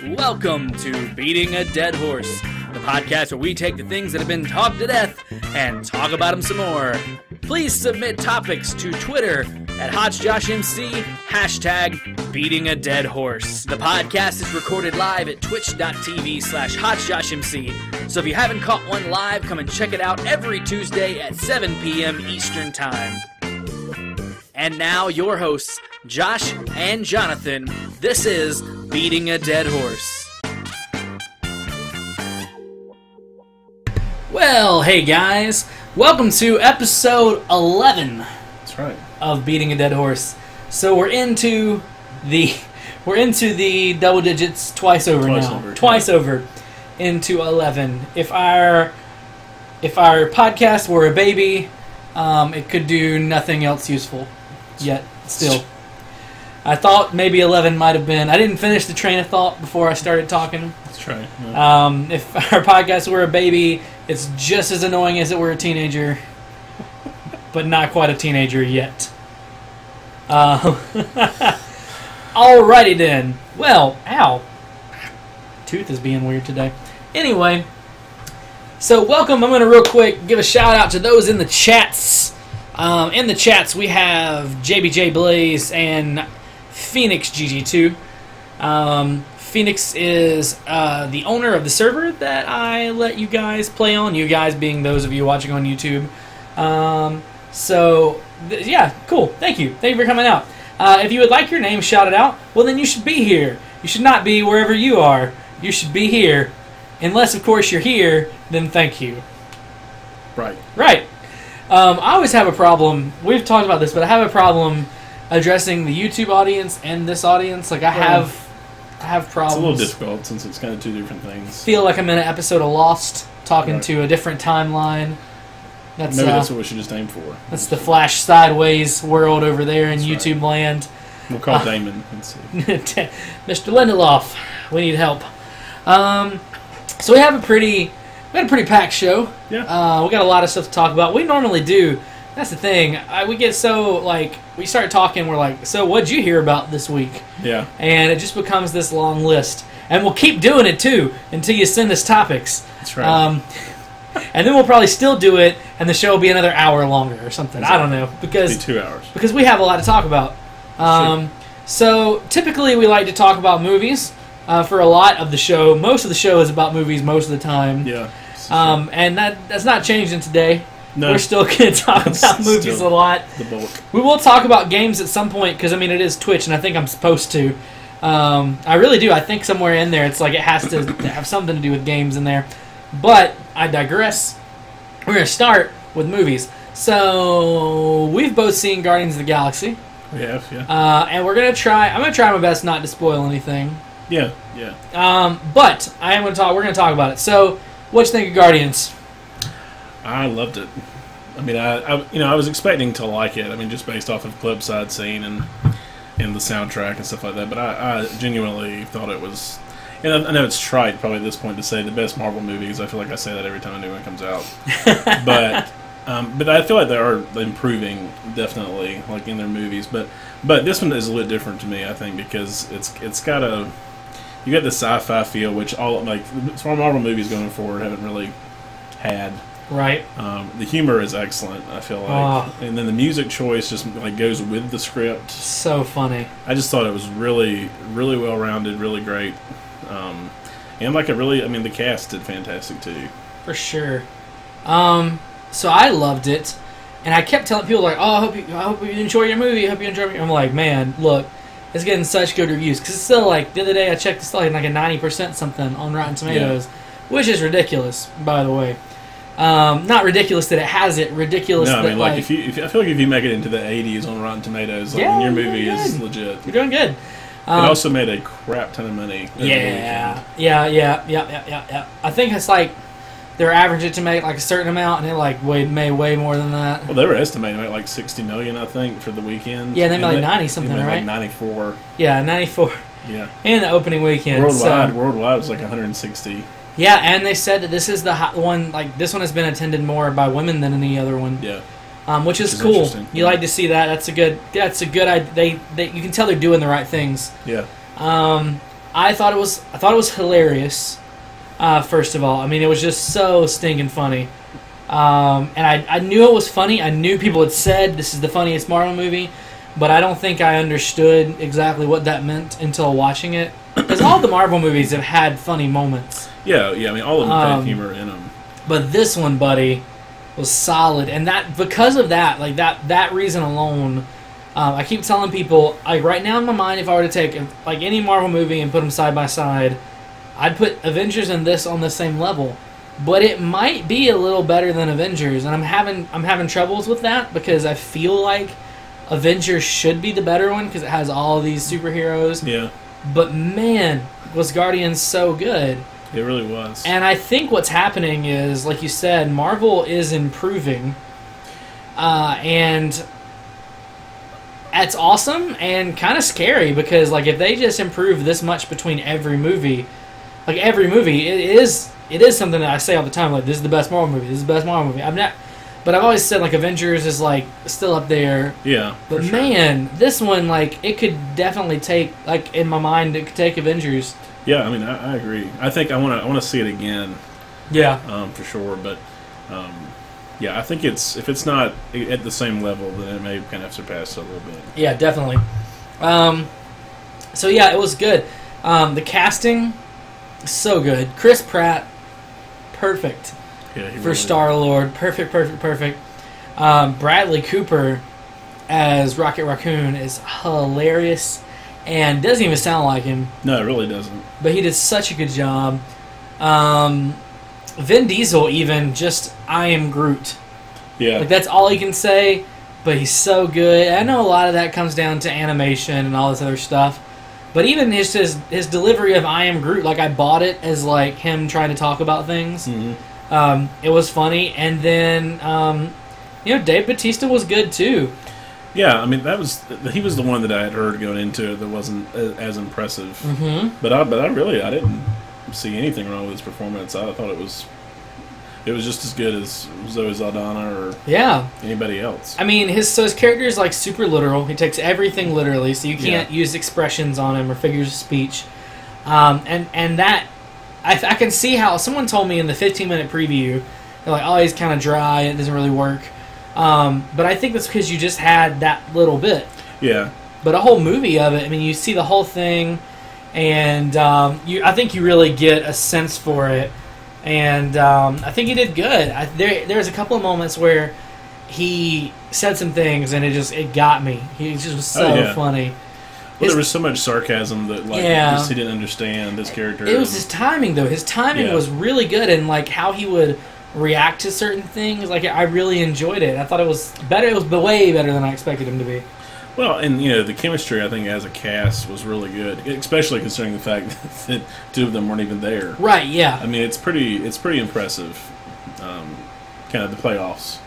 Welcome to Beating a Dead Horse, the podcast where we take the things that have been talked to death and talk about them some more. Please submit topics to Twitter at HotchJoshMC, hashtag Beating a Dead Horse. The podcast is recorded live at twitch.tv/HotchJoshMC, so if you haven't caught one live, come and check it out every Tuesday at 7 p.m. Eastern Time. And now, your hosts, Josh and Jonathan. This is Beating a Dead Horse. Well, hey guys. Welcome to episode 11. That's right. Of Beating a Dead Horse. So we're into the double digits twice over now. Twice over into 11. If our podcast were a baby, it could do nothing else useful. Yet, still. I thought maybe 11 might have been. I didn't finish the train of thought before I started talking. That's right. Yeah. If our podcast were a baby, it's just as annoying as it were a teenager, but not quite a teenager yet. Alrighty then. Well, ow. Tooth is being weird today. Anyway, so welcome. I'm going to real quick give a shout out to those in the chats. In the chats, we have JBJ Blaze and Phoenix GG2. Phoenix is the owner of the server that I let you guys play on, you guys being those of you watching on YouTube. Yeah, cool. Thank you. Thank you for coming out. If you would like your name shouted out, well, then you should be here. You should not be wherever you are. You should be here. Unless, of course, you're here, then thank you. Right. Right. I always have a problem. We've talked about this, but I have a problem addressing the YouTube audience and this audience. Like I have problems. It's a little difficult since it's kind of two different things. Feel like I'm in an episode of Lost, talking to a different timeline. Maybe that's what we should just aim for. That's the Flash Sideways world over there in YouTube land. We'll call Damon and see. Mr. Lindelof, we need help. So we got a pretty packed show. Yeah. We got a lot of stuff to talk about. We normally do. That's the thing. We get so, we start talking, we're like, so what'd you hear about this week? Yeah. And it just becomes this long list. And we'll keep doing it, too, until you send us topics. That's right. And then we'll probably still do it, and the show will be another hour longer or something. Exactly. I don't know. It'll be 2 hours. Because we have a lot to talk about. Sure. So, typically we like to talk about movies for a lot of the show. Most of the show is about movies most of the time. Yeah. And that's not changing today. No. We're still going to talk about movies a lot. The bulk. We will talk about games at some point because, it is Twitch and I think I'm supposed to. I really do. I think somewhere in there it's like it has to have something to do with games in there. But I digress. We're going to start with movies. So we've both seen Guardians of the Galaxy. We have, yeah. And I'm going to try my best not to spoil anything. Yeah. But we're going to talk about it. So what you think of Guardians? I loved it. I was expecting to like it. Just based off of clips I'd seen and the soundtrack and stuff like that. But I genuinely thought it was. And I know it's trite probably at this point to say the best Marvel movies. I feel like I say that every time a new one comes out. But I feel like they are improving definitely, like in their movies. But this one is a little different to me, I think, because it's got you got the sci-fi feel, which all Marvel movies going forward haven't really had. Right. The humor is excellent, I feel like, and then the music choice just goes with the script. So funny. I just thought it was really, really well rounded, really great, and the cast did fantastic too. For sure. So I loved it, and I kept telling people I hope you enjoy your movie. I hope you enjoy it. I'm like, man, look, it's getting such good reviews because it's still the other day I checked, it's still a 90% something on Rotten Tomatoes, which is ridiculous, by the way. Not ridiculous that it has it. Ridiculous. No, that, I feel like if you make it into the 80s on Rotten Tomatoes, your movie is legit. You're doing good. It also made a crap ton of money. Yeah. I think it's they're averaging to make a certain amount, and they made way more than that. Well, they were estimating to make $60 million, I think, for the weekend. Yeah, they made 90 something, right? 94. Yeah, 94. Yeah. And the opening weekend. Worldwide was 160. Yeah, and they said that this is the one. This one has been attended more by women than any other one. Yeah. Which is cool. You like to see that. That's a good. You can tell they're doing the right things. Yeah. I thought it was hilarious. First of all, I mean, it was just so stinking funny. And I knew it was funny. I knew people had said this is the funniest Marvel movie, but I don't think I understood exactly what that meant until watching it. Because all the Marvel movies have had funny moments. Yeah. I mean, all of them had humor in them. But this one, buddy, was solid, and that because of that, like that reason alone, I keep telling people, like right now in my mind, if I were to take like any Marvel movie and put them side by side, I'd put Avengers and this on the same level. But it might be a little better than Avengers, and I'm having troubles with that because I feel like Avengers should be the better one because it has all these superheroes. Yeah. But man, was Guardians so good. It really was. And I think what's happening is, like you said, Marvel is improving. And that's awesome and kind of scary because, like, if they just improve this much between every movie, it is something that I say all the time, like, this is the best Marvel movie, this is the best Marvel movie. But I've always said, like, Avengers is, like, still up there. Yeah. But man, this one, like, it could definitely take, like, in my mind, it could take Avengers. Yeah, I mean, I agree. I think I want to see it again. Yeah. For sure, but yeah, I think if it's not at the same level, then it may kind of surpass it a little bit. Yeah, definitely. So yeah, it was good. The casting, so good. Chris Pratt, perfect. Yeah, for Star-Lord, perfect. Bradley Cooper as Rocket Raccoon is hilarious and doesn't even sound like him. No, it really doesn't. But he did such a good job. Vin Diesel even just, I am Groot. Yeah. Like, that's all he can say, but he's so good. I know a lot of that comes down to animation and all this other stuff. But even his delivery of I am Groot, like, I bought it as, like, him trying to talk about things. Mm-hmm. It was funny. And then, Dave Bautista was good, too. Yeah, I mean, he was the one that I had heard going into it that wasn't as impressive. Mm-hmm. But I didn't see anything wrong with his performance. I thought it was just as good as Zoe Saldana or anybody else. I mean, his character is like super literal. He takes everything literally, so you can't use expressions on him or figures of speech. And that I can see how someone told me in the 15-minute preview, they're like, oh, he's kind of dry. It doesn't really work. But I think that's because you just had that little bit. Yeah. But a whole movie of it, I mean, you see the whole thing, and I think you really get a sense for it. And I think he did good. There's a couple of moments where he said some things, and it got me. He just was so funny. Well, there was so much sarcasm that he didn't understand this character. It was his timing, though. His timing was really good, and like how he would react to certain things. Like, I really enjoyed it. I thought it was better. It was way better than I expected him to be. Well, and the chemistry, I think, as a cast was really good, especially considering the fact that two of them weren't even there. Right? Yeah. I mean, it's pretty impressive. Kind of the playoffs.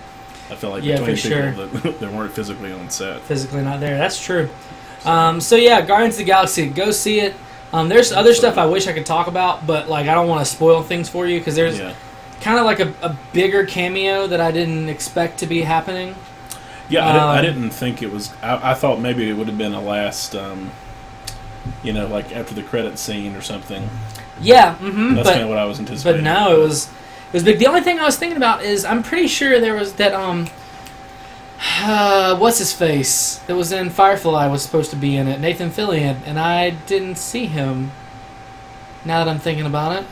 I felt like between people that weren't physically on set, physically not there. That's true. So yeah, Guardians of the Galaxy, go see it. There's other stuff I wish I could talk about, but like I don't want to spoil things for you because there's kind of like a bigger cameo that I didn't expect to be happening. Yeah, I didn't think it was. I thought maybe it would have been a last, like after the credit scene or something. Yeah, mm-hmm, that's kind of what I was anticipating. But no, it was big. The only thing I was thinking about is I'm pretty sure there was that what's his face that was in Firefly was supposed to be in it, Nathan Fillion, and I didn't see him. Now that I'm thinking about it,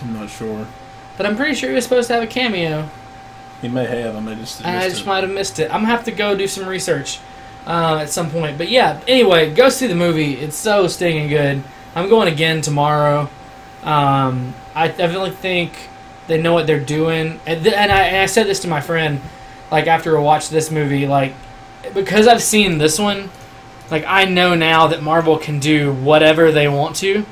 I'm not sure, but I'm pretty sure he was supposed to have a cameo. He may have. I just might have missed it. I'm going to have to go do some research at some point. But yeah, anyway, go see the movie. It's so stinking good. I'm going again tomorrow. I definitely think they know what they're doing. And I said this to my friend, like, after I watched this movie, like, because I've seen this one, like, I know now that Marvel can do whatever they want to.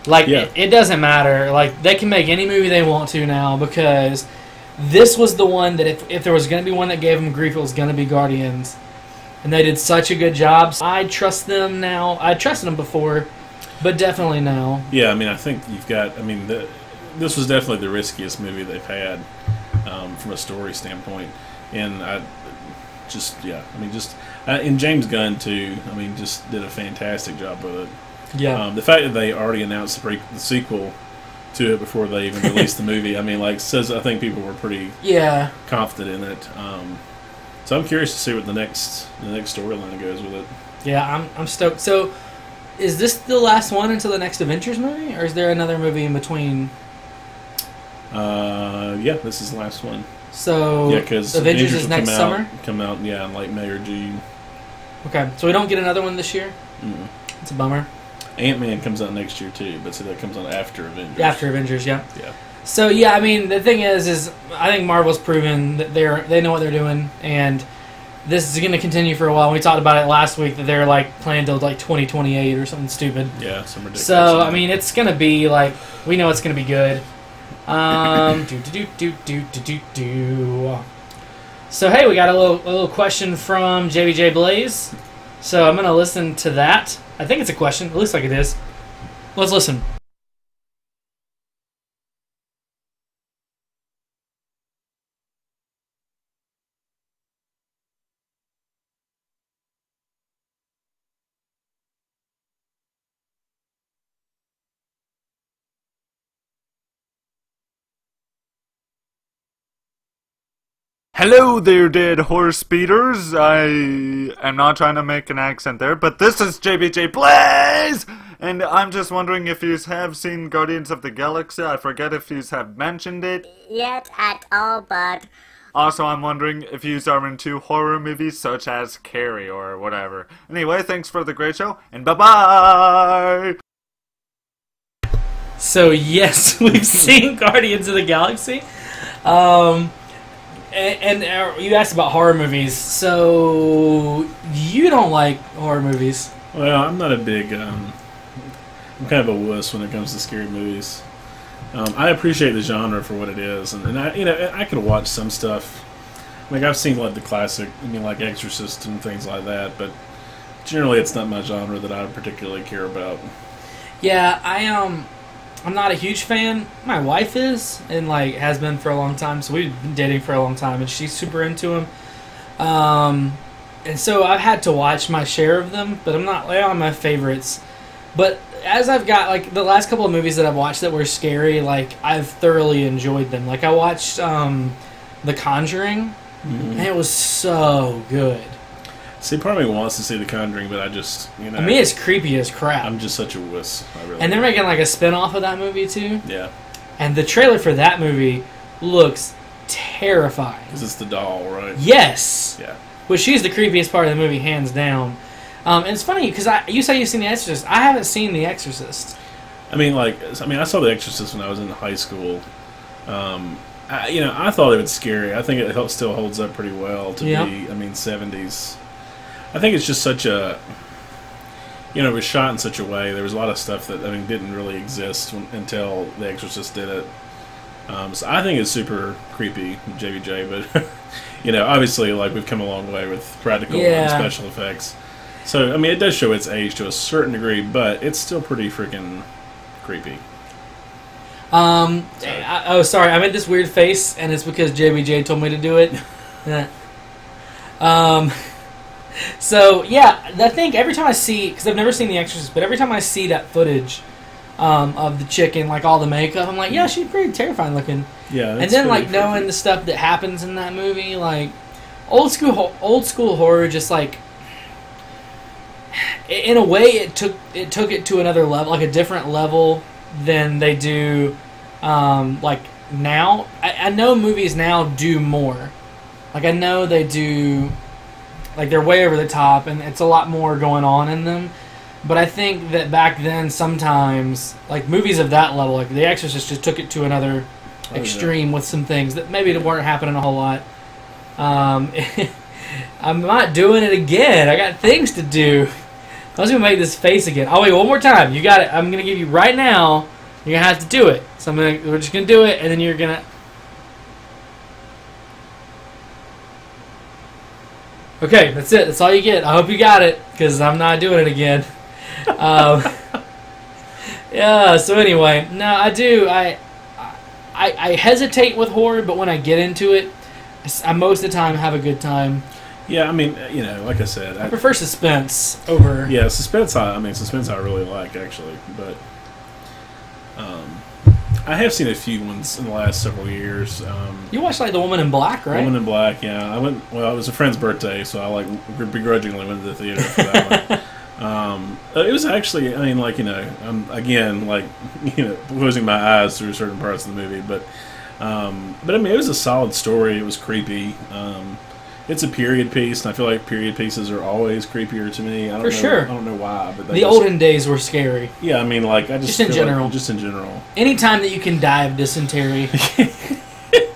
Like, it doesn't matter. Like, they can make any movie they want to now because this was the one that if there was going to be one that gave them grief, it was going to be Guardians. And they did such a good job. I trust them now. I trusted them before, but definitely now. Yeah, I mean, I think you've got... I mean, this was definitely the riskiest movie they've had from a story standpoint. And and James Gunn, too, I mean, just did a fantastic job with it. Yeah. The fact that they already announced the sequel to it before they even released the movie, I mean, like, says I think people were pretty confident in it. So I'm curious to see what the next storyline goes with it. Yeah, I'm stoked. So, is this the last one until the next Avengers movie, or is there another movie in between? Yeah, this is the last one. So, yeah, because Avengers is next summer? Come out, yeah, in like May or June. Okay, so we don't get another one this year? Mm-mm. It's a bummer. Ant-Man comes out next year too, but so that comes out after Avengers. After Avengers, yeah. Yeah. So, yeah, I mean, the thing is I think Marvel's proven that they know what they're doing, and this is going to continue for a while. We talked about it last week that they're like planning till like 2028 or something stupid. Yeah, some ridiculous. So, I mean, it's going to be like, we know it's going to be good. So hey, we got a little question from JBJ Blaze. So I'm gonna listen to that. I think it's a question. It looks like it is. Let's listen. Hello there, dead horse beaters. I am not trying to make an accent there, but this is JBJ Blaze! And I'm just wondering if you have seen Guardians of the Galaxy. I forget if you have mentioned it yet at all, but... Also, I'm wondering if you are into horror movies such as Carrie or whatever. Anyway, thanks for the great show, and bye-bye! So yes, we've seen Guardians of the Galaxy. And you asked about horror movies, so you don't like horror movies? Well, I'm not a big. I'm kind of a wuss when it comes to scary movies. I appreciate the genre for what it is, and I can watch some stuff. Like I've seen like the classic, like Exorcist and things like that, but generally it's not my genre that I particularly care about. Yeah, I'm not a huge fan. My wife is, and like has been for a long time. So we've been dating for a long time, and she's super into them. And so I've had to watch my share of them, but I'm not on my favorites. But as I've got like the last couple of movies that I've watched that were scary, like I've thoroughly enjoyed them. Like I watched The Conjuring, and it was so good. See, part of me wants to see The Conjuring, but I just, I mean, it's creepy as crap. I'm just such a wuss. And they're making like a spin-off of that movie too. Yeah. And the trailer for that movie looks terrifying. Because it's the doll, right? Yes. Yeah. Which she's the creepiest part of the movie, hands down. And it's funny because you say you've seen The Exorcist. I haven't seen The Exorcist. I saw The Exorcist when I was in high school. I thought it was scary. I think it still holds up pretty well to be. 70s. I think it's just such a. It was shot in such a way. There was a lot of stuff that didn't really exist until The Exorcist did it. So I think it's super creepy, JBJ. But obviously, like we've come a long way with practical and special effects. So it does show its age to a certain degree, but it's still pretty freaking creepy. Sorry, I made this weird face, and it's because JBJ told me to do it. So yeah, I think every time I see, because I've never seen The Exorcist, but every time I see that footage of the chicken, like all the makeup, I'm like, yeah, she's pretty terrifying looking. Yeah, and then like knowing the stuff that happens in that movie, like old school horror, just like in a way it took it to another level, like a different level than they do like now. I know movies now do more. Like I know they do. Like, they're way over the top, and it's a lot more going on in them. But I think that back then, sometimes, like, movies of that level, like The Exorcist just took it to another extreme with some things that maybe weren't happening a whole lot. I'm not doing it again. I got things to do. I was going to make this face again. Oh, wait, one more time. You got it. I'm going to give you right now. You're going to have to do it. So we're just going to do it, and then you're going to... Okay, that's it. That's all you get. I hope you got it, because I'm not doing it again. Yeah, so anyway, no, I do. I hesitate with horror, but when I get into it, I most of the time have a good time. Yeah, I mean, like I said, I prefer suspense over. yeah, suspense. Suspense. I really like actually, but I have seen a few ones in the last several years. You watched like The Woman in Black, right? Woman in Black. Yeah, I went. Well, it was a friend's birthday, so I begrudgingly went to the theater for that one. It was actually. I mean, I'm again closing my eyes through certain parts of the movie, but I mean, it was a solid story. It was creepy. It's a period piece, and I feel like period pieces are always creepier to me. I don't know, sure. I don't know why, but The olden days were scary. Yeah, I mean, Just in general. Just in general. Anytime that you can die of dysentery,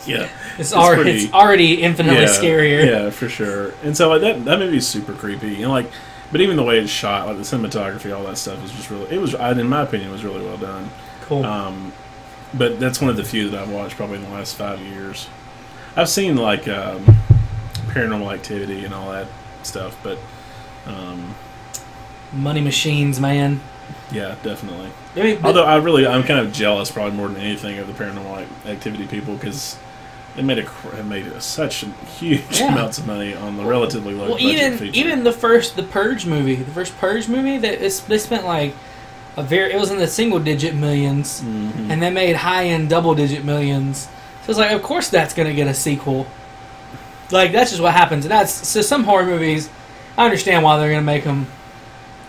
Yeah, it's already infinitely scarier. Yeah, for sure. And so that movie is super creepy, and but even the way it's shot, like the cinematography, all that stuff is just really. In my opinion, was really well done. Cool. But that's one of the few that I've watched probably in the last 5 years. I've seen Paranormal Activity and all that stuff, but Money machines, man. yeah, definitely. I mean, Although I'm kind of jealous, probably more than anything, of the Paranormal Activity people because they made such huge amounts of money on the relatively low budget feature. Even the first Purge movie, they spent like it was in the single digit millions, and they made high end double digit millions. So it's like, of course, that's going to get a sequel. Like, that's just what happens. So some horror movies, I understand why they're going to make them,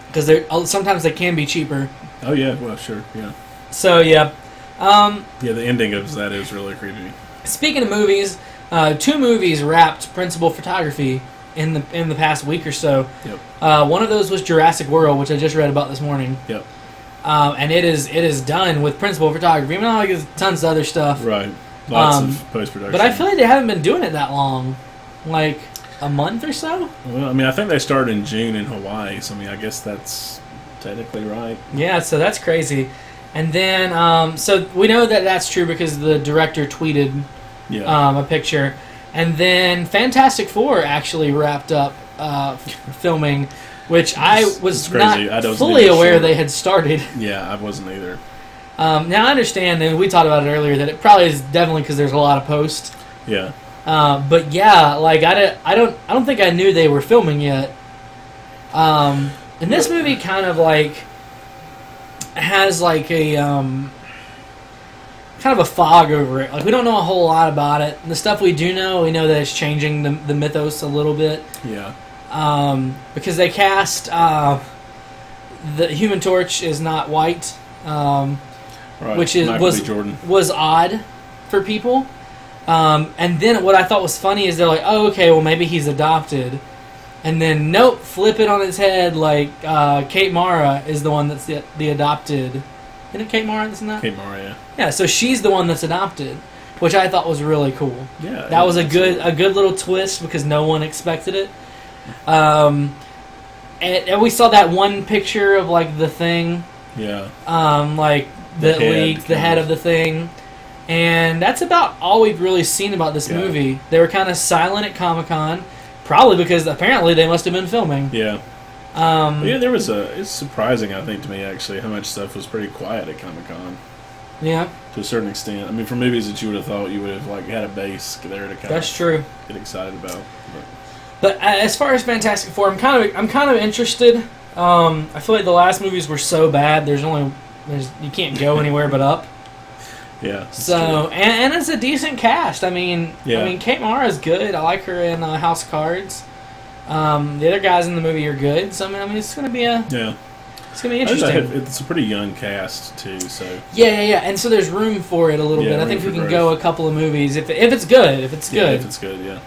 because sometimes they can be cheaper. Oh yeah, well sure, yeah. So yeah, the ending of that is really creepy. Speaking of movies, 2 movies wrapped principal photography in the past week or so. Yep. One of those was Jurassic World, which I just read about this morning. Yep. And it is done with principal photography. Even though there's tons of other stuff. Right. Lots of post-production. But I feel like they haven't been doing it that long. Like a month or so? Well, I mean, I think they started in June in Hawaii, so I mean, I guess that's technically right. Yeah, so that's crazy. And then, so we know that that's true because the director tweeted a picture. And then Fantastic Four actually wrapped up filming, which I was not fully aware they had started. Yeah, I wasn't either. Now I understand, and we talked about it earlier, that it probably is definitely because there's a lot of posts. Yeah. But yeah, like I don't think I knew they were filming yet. And this movie kind of like has like a kind of a fog over it. Like we don't know a whole lot about it. The stuff we do know, we know that it's changing the mythos a little bit. Yeah. Because they cast the Human Torch is not white, right. which was odd for people. And then what I thought was funny is they're like, oh, okay, well maybe he's adopted. And then, nope, flip it on its head, like Kate Mara is the one that's the adopted. Isn't it Kate Mara that's in that? Kate Mara, yeah. Yeah, so she's the one that's adopted, which I thought was really cool. Yeah. That was a good little twist because no one expected it. And we saw that one picture of, like, the thing. Yeah. Like, that leaked, the head of the thing. And that's about all we've really seen about this movie. They were kind of silent at Comic-Con, probably because apparently they must have been filming. Yeah. It's surprising, I think, to me, actually, how much stuff was pretty quiet at Comic-Con. Yeah. To a certain extent. I mean, for movies that you would have thought you would have, like, had a base there to kind of get excited about. But as far as Fantastic Four, I'm kind of interested. I feel like the last movies were so bad. You can't go anywhere but up. Yeah. So and it's a decent cast. I mean, Kate Mara is good. I like her in House of Cards. The other guys in the movie are good. So I mean, it's gonna be it's gonna be interesting. It's a pretty young cast too. So yeah. And so there's room for it a little bit. I think we can go a couple of movies if it's good. If it's good, yeah.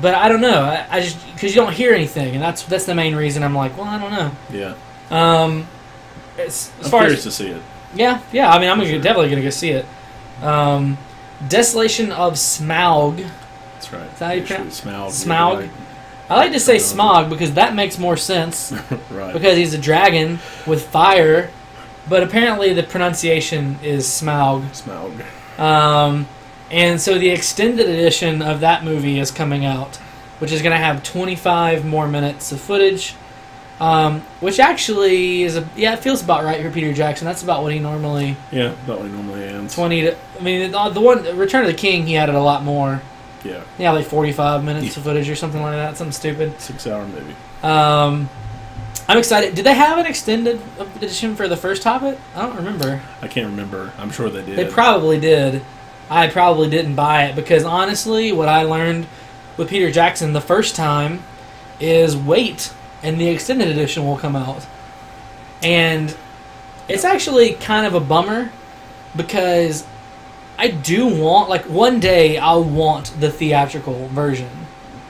But I don't know. I just because you don't hear anything, and that's the main reason I'm like, well, I don't know. Yeah. I'm curious to see it. Yeah. I mean, I'm definitely gonna go see it. Desolation of Smaug. That's right. Is that how you pronounce it? Smaug. I like to say Smaug because that makes more sense. Right. Because he's a dragon with fire, but apparently the pronunciation is Smaug. Smaug. And so the extended edition of that movie is coming out, which is going to have 25 more minutes of footage. Which actually it feels about right for Peter Jackson. That's about what he normally... Yeah, about what he normally ends. 20 to... I mean, the one, Return of the King, he added a lot more. Yeah. Yeah, like 45 minutes of footage or something like that. Something stupid. 6-hour movie. I'm excited. Did they have an extended edition for the first Hobbit? I don't remember. I can't remember. I'm sure they did. They probably did. I probably didn't buy it because honestly, what I learned with Peter Jackson the first time is wait, and the extended edition will come out. And it's actually kind of a bummer because I do want, like, one day I'll want the theatrical version.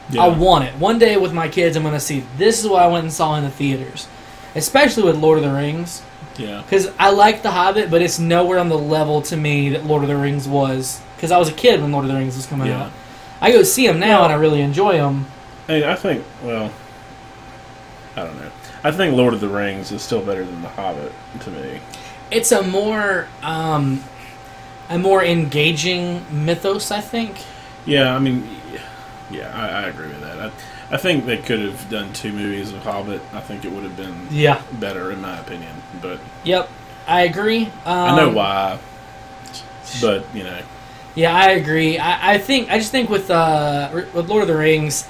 Yeah. I want it. One day with my kids, I'm going to see, this is what I went and saw in the theaters. Especially with Lord of the Rings. Yeah. Because I like The Hobbit, but it's nowhere on the level to me that Lord of the Rings was. Because I was a kid when Lord of the Rings was coming Yeah. out. I go see them now, and I really enjoy them. Hey, I think, well, I don't know. I think Lord of the Rings is still better than The Hobbit to me. It's a more engaging mythos, I think. Yeah, I mean, yeah, I agree with that. I think they could have done 2 movies of Hobbit. I think it would have been better, in my opinion. But Yep, I agree. I know why. But, you know. Yeah, I agree. I just think with Lord of the Rings,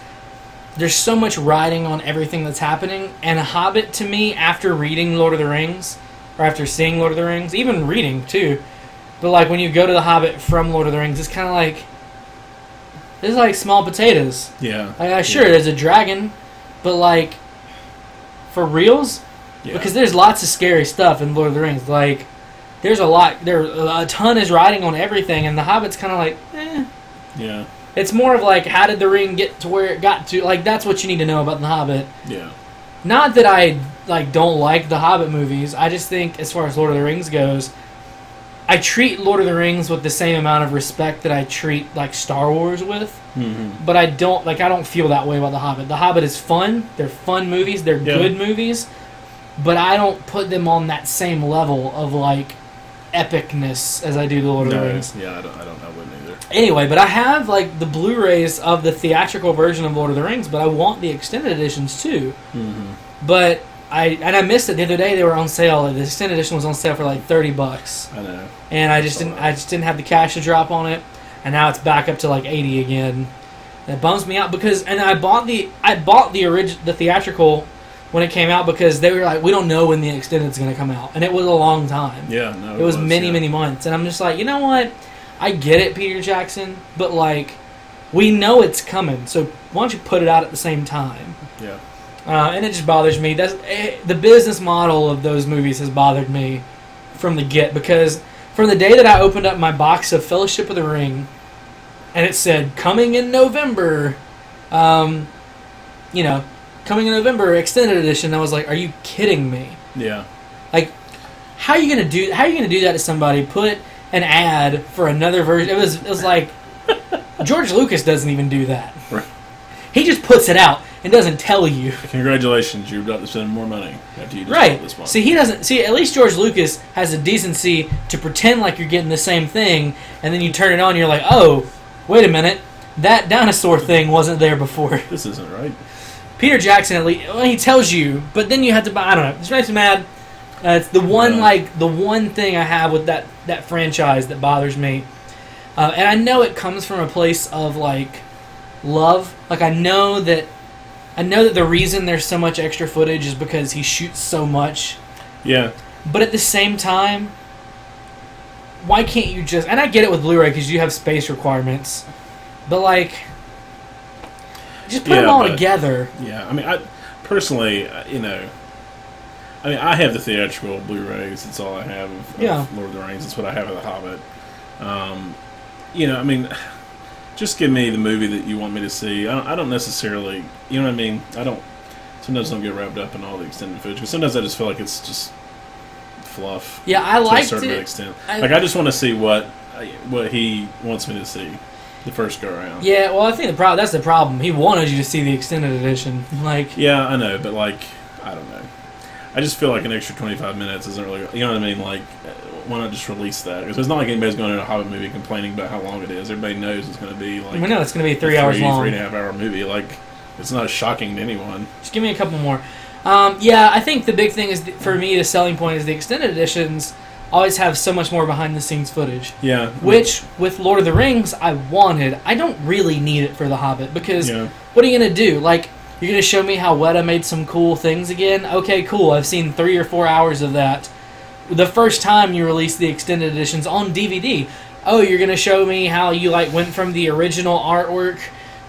there's so much riding on everything that's happening. And a Hobbit, to me, after reading Lord of the Rings, or after seeing Lord of the Rings, even reading too, but like when you go to the Hobbit from Lord of the Rings, it's kind of like, this is like small potatoes. Yeah. Like, sure, there's a dragon, but like, for reals? Yeah. Because there's lots of scary stuff in Lord of the Rings. Like, there's a ton is riding on everything, and the Hobbit's kind of like, eh. Yeah. It's more of like, how did the ring get to where it got to? Like, that's what you need to know about the Hobbit. Yeah. Not that I don't like the Hobbit movies. I just think, as far as Lord of the Rings goes, I treat Lord of the Rings with the same amount of respect that I treat like Star Wars with. Mm-hmm. But I don't feel that way about the Hobbit. The Hobbit is fun. They're fun movies. They're good movies. But I don't put them on that same level of like epicness as I do the Lord of the Rings. Yeah, I wouldn't either. Anyway, but I have like the Blu-rays of the theatrical version of Lord of the Rings, but I want the extended editions too. Mm-hmm. But I missed it the other day. They were on sale. The extended edition was on sale for like $30. I know. And I just didn't have the cash to drop on it, and now it's back up to like $80 again. That bums me out because I bought the theatrical when it came out because they were like, we don't know when the extended is going to come out, and it was a long time. Yeah, no, it was many months, and I'm just like, you know what? I get it, Peter Jackson, but like, we know it's coming, so why don't you put it out at the same time? Yeah. And it just bothers me. The business model of those movies has bothered me from the get, because from the day that I opened up my box of Fellowship of the Ring, and it said coming in November, coming in November extended edition, I was like, are you kidding me? Yeah. Like, how are you gonna do that to somebody? Put an ad for another version. It was like George Lucas doesn't even do that. Right. He just puts it out and doesn't tell you. Congratulations, you're about to spend more money after you just right. this month. See, he doesn't. See, at least George Lucas has the decency to pretend like you're getting the same thing, and then you turn it on, and you're like, oh, wait a minute, that dinosaur thing wasn't there before. This isn't right. Peter Jackson, at least, he tells you, but then you have to buy. I don't know. It just makes me mad. It's the one thing I have with that franchise that bothers me, and I know it comes from a place of like love. Like, I know that the reason there's so much extra footage is because he shoots so much. Yeah. But at the same time, why can't you just... And I get it with Blu-ray because you have space requirements. But, like, just put them all together. Yeah, I mean, I personally, I have the theatrical Blu-rays. That's all I have of Lord of the Rings. That's what I have of The Hobbit. Just give me the movie that you want me to see. I don't necessarily, you know what I mean? Sometimes don't get wrapped up in all the extended footage. Because sometimes I just feel like it's just fluff. Yeah, I liked to a certain it. extent. I just want to see what he wants me to see the first go around. Yeah, well, I think that's the problem. He wanted you to see the extended edition. Like, yeah, I know, but like, I don't know. I just feel like an extra 25 minutes isn't really, you know what I mean? Like, why not just release that? Because it's not like anybody's going to a Hobbit movie complaining about how long it is. Everybody knows it's going to be like... We know it's going to be 3 hours long. 3.5 hour movie. Like, it's not shocking to anyone. Just give me a couple more. I think the big thing is, for me, the selling point is the extended editions always have so much more behind the scenes footage. Yeah. Which, with Lord of the Rings, I wanted. I don't really need it for The Hobbit, because Yeah. what are you going to do? Like, you're going to show me how Weta made some cool things again? Okay, cool. I've seen 3 or 4 hours of that. The first time you released the extended editions on DVD. Oh, you're going to show me how you, like, went from the original artwork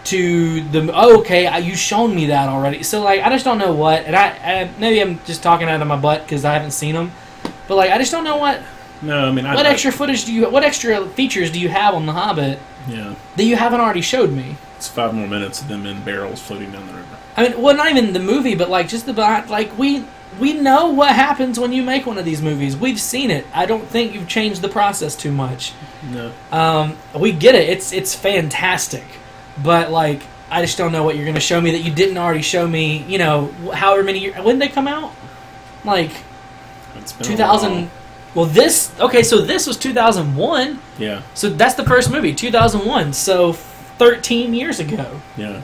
to the... Oh, okay, you've shown me that already. So, like, I just don't know what... And I maybe I'm just talking out of my butt because I haven't seen them. But, like, I just don't know what... No, I mean... What extra footage do you... What extra features do you have on The Hobbit Yeah. that you haven't already showed me? It's 5 more minutes of them in barrels floating down the river. I mean, well, not even the movie, but, like, just about... Like, we know what happens when you make one of these movies. We've seen it. I don't think you've changed the process too much. No. We get it. It's fantastic. But, like, I just don't know what you're going to show me that you didn't already show me, you know, however many years... When did they come out? Like, It's been 2000... Well, this... Okay, so this was 2001. Yeah. So that's the first movie, 2001. So 13 years ago. Yeah.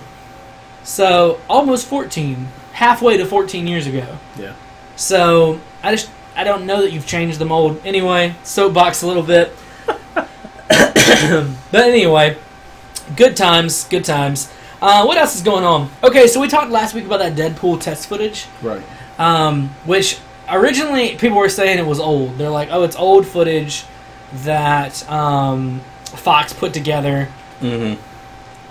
So almost 14. Halfway to 14 years ago. Yeah. So I don't know that you've changed the mold. Anyway, soapbox a little bit. But anyway, good times, good times. What else is going on? Okay, so we talked last week about that Deadpool test footage. Right. Which originally people were saying it was old. They're like, oh, it's old footage that Fox put together. Mm-hmm.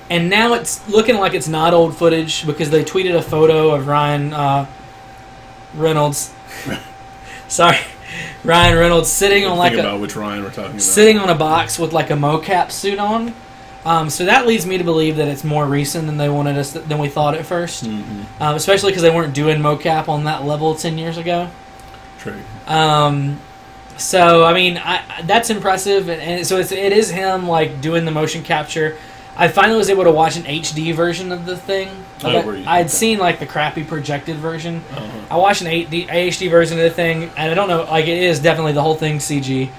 And now it's looking like it's not old footage because they tweeted a photo of Ryan Reynolds. Sorry, Ryan Reynolds sitting on like Think about which Ryan we're talking about. sitting on a box with like a mocap suit on. So that leads me to believe that it's more recent than they wanted us than we thought at first. Mm-hmm. Especially because they weren't doing mocap on that level 10 years ago. True. So I mean, that's impressive, and so it is him like doing the motion capture. I finally was able to watch an HD version of the thing. I had seen like the crappy projected version. Uh-huh. I watched an HD version of the thing, and I don't know, like it is definitely the whole thing CG,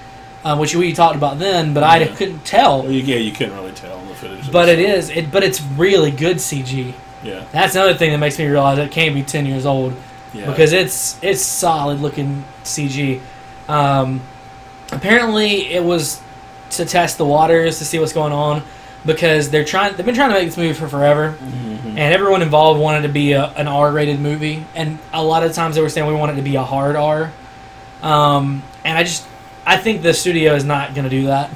which we talked about then, but I couldn't tell. Well, you couldn't really tell in the footage. But but it's really good CG. Yeah. That's another thing that makes me realize it can't be 10 years old. Yeah. Because it's solid looking CG. Apparently it was to test the waters to see what's going on, because they've been trying to make this movie for forever, Mm-hmm. and everyone involved wanted to be an R-rated movie, and a lot of times they were saying we want it to be a hard R. And I think the studio is not going to do that.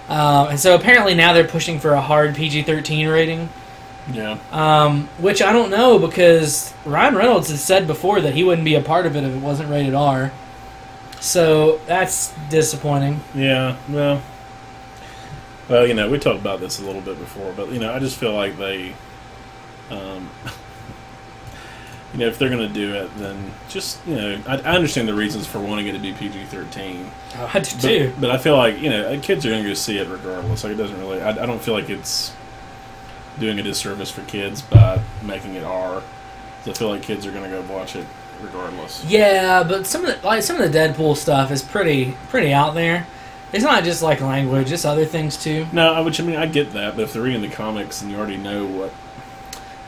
And so apparently now they're pushing for a hard PG-13 rating. Yeah. Which I don't know, because Ryan Reynolds has said before that he wouldn't be a part of it if it wasn't rated R. So that's disappointing. Yeah. Well, you know, we talked about this a little bit before, but, you know, I just feel like they, you know, if they're going to do it, then just, you know, I understand the reasons for wanting it to be PG-13. Oh, I do too. But I feel like, you know, kids are going to go see it regardless. Like, it doesn't really, I don't feel like it's doing a disservice for kids by making it R. I feel like kids are going to go watch it regardless. Yeah, but some of the Deadpool stuff is pretty out there. It's not just like language; it's other things too. No, I mean I get that, but if they're reading the comics and you already know what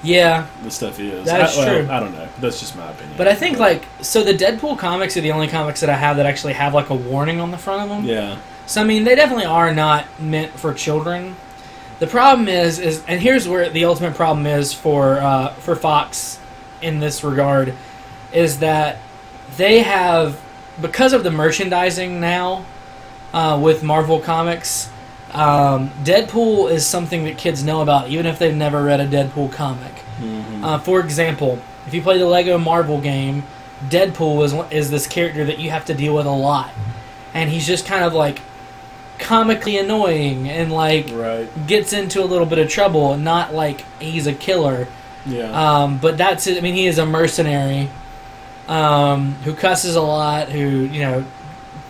the stuff is, that's true. I don't know. That's just my opinion. But I think so the Deadpool comics are the only comics that I have that actually have like a warning on the front of them. Yeah. So I mean, they definitely are not meant for children. The problem is and here's where the ultimate problem is for Fox in this regard, is that they have, because of the merchandising now with Marvel Comics, Deadpool is something that kids know about even if they've never read a Deadpool comic. Mm-hmm. For example, if you play the Lego Marvel game, Deadpool is this character that you have to deal with a lot, and he's just kind of like comically annoying and like gets into a little bit of trouble, and not like he's a killer. Yeah. But that's it. I mean, he is a mercenary who cusses a lot, who, you know,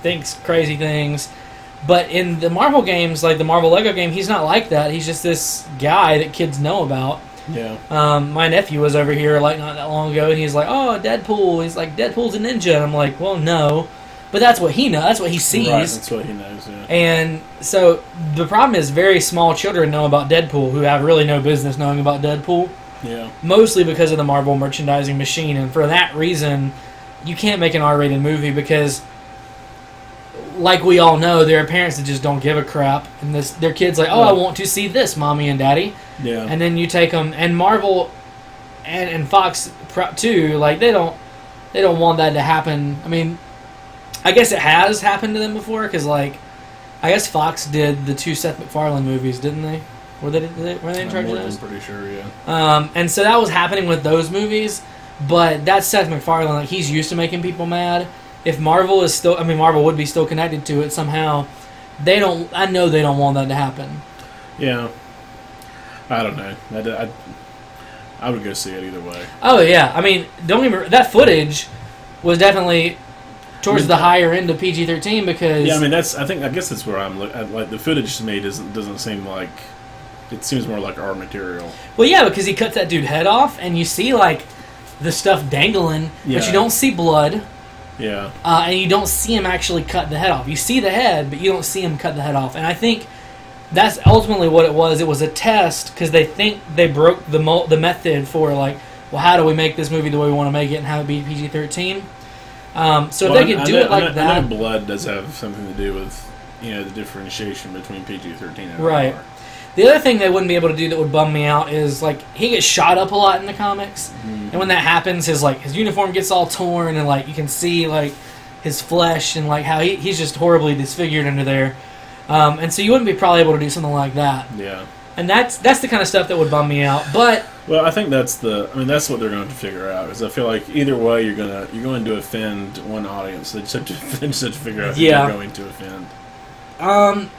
thinks crazy things. But in the Marvel games, like the Marvel Lego game, he's not like that. He's just this guy that kids know about. Yeah. My nephew was over here like not that long ago, and he's like, "Oh, Deadpool." He's like, "Deadpool's a ninja." And I'm like, "Well, no." But that's what he knows. That's what he sees. Right, that's what he knows, yeah. And so the problem is very small children know about Deadpool who have really no business knowing about Deadpool. Yeah. Mostly because of the Marvel merchandising machine. And for that reason, you can't make an R-rated movie because like we all know, there are parents that just don't give a crap, and their kids like, oh, I want to see this, mommy and daddy. Yeah. And then you take them, and Marvel and Fox too, like they don't want that to happen. I mean, I guess it has happened to them before, because like, I guess Fox did the 2 Seth MacFarlane movies, didn't they? Were they in charge of those? I'm pretty sure, yeah. And so that was happening with those movies, but that's Seth MacFarlane. Like, he's used to making people mad. If Marvel is still, I mean, Marvel would be still connected to it somehow. I know they don't want that to happen. Yeah. I don't know. I would go see it either way. Oh yeah, I mean, don't get me, that footage was definitely towards the higher end of PG-13 because yeah, I mean I guess that's where I'm looking. Like the footage to me doesn't seem like, it seems more like our material. Well, yeah, because he cuts that dude head off, and you see like the stuff dangling, but you don't see blood. Yeah. And you don't see him actually cut the head off. You see the head, but you don't see him cut the head off. And I think that's ultimately what it was. It was a test because they think they broke the method for like, well, how do we make this movie the way we want to make it and have it be PG-13? So if they could do it like that, I know blood does have something to do with the differentiation between PG-13 and right. R. The other thing they wouldn't be able to do that would bum me out is like he gets shot up a lot in the comics, and when that happens, his uniform gets all torn, and like you can see like his flesh and like how he's just horribly disfigured under there, and so you wouldn't be probably able to do something like that. Yeah, and that's the kind of stuff that would bum me out. But well, I think that's what they're going to figure out. Because I feel like either way, you're going to offend one audience. They just have to figure out who you're going to offend.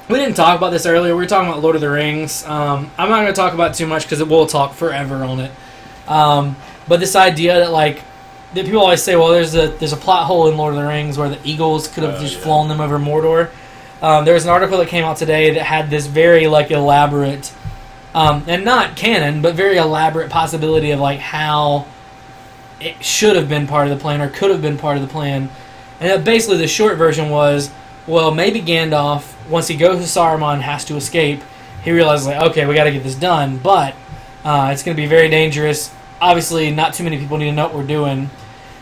We didn't talk about this earlier. We were talking about Lord of the Rings. I'm not going to talk about it too much because we'll talk forever on it. But this idea that that people always say, well, there's a plot hole in Lord of the Rings where the eagles could have flown them over Mordor. There was an article that came out today that had this very elaborate, and not canon, but very elaborate possibility of how it should have been part of the plan or could have been part of the plan. And basically the short version was, well, maybe Gandalf, once he goes to Saruman, has to escape. He realizes, okay, we got to get this done, but it's going to be very dangerous. Obviously, not too many people need to know what we're doing.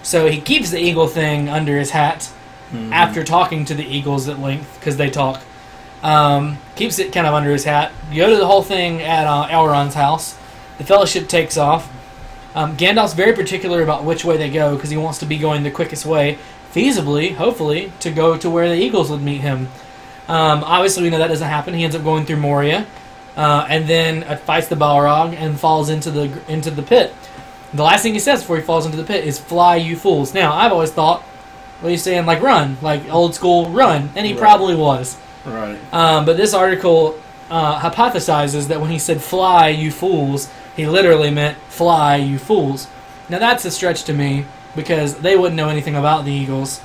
So he keeps the eagle thing under his hat after talking to the eagles at length, because they talk. Keeps it kind of under his hat. You go to the whole thing at Elrond's house. The Fellowship takes off. Gandalf's very particular about which way they go, because he wants to be going the quickest way, feasibly, hopefully, to go to where the eagles would meet him. Obviously, we know that doesn't happen. He ends up going through Moria, and then fights the Balrog and falls into the pit. The last thing he says before he falls into the pit is, "Fly, you fools." Now, I've always thought, well, he's saying run, old school run, and he probably was. Right. But this article hypothesizes that when he said, "Fly, you fools," he literally meant, "Fly, you fools." Now, that's a stretch to me, because they wouldn't know anything about the eagles.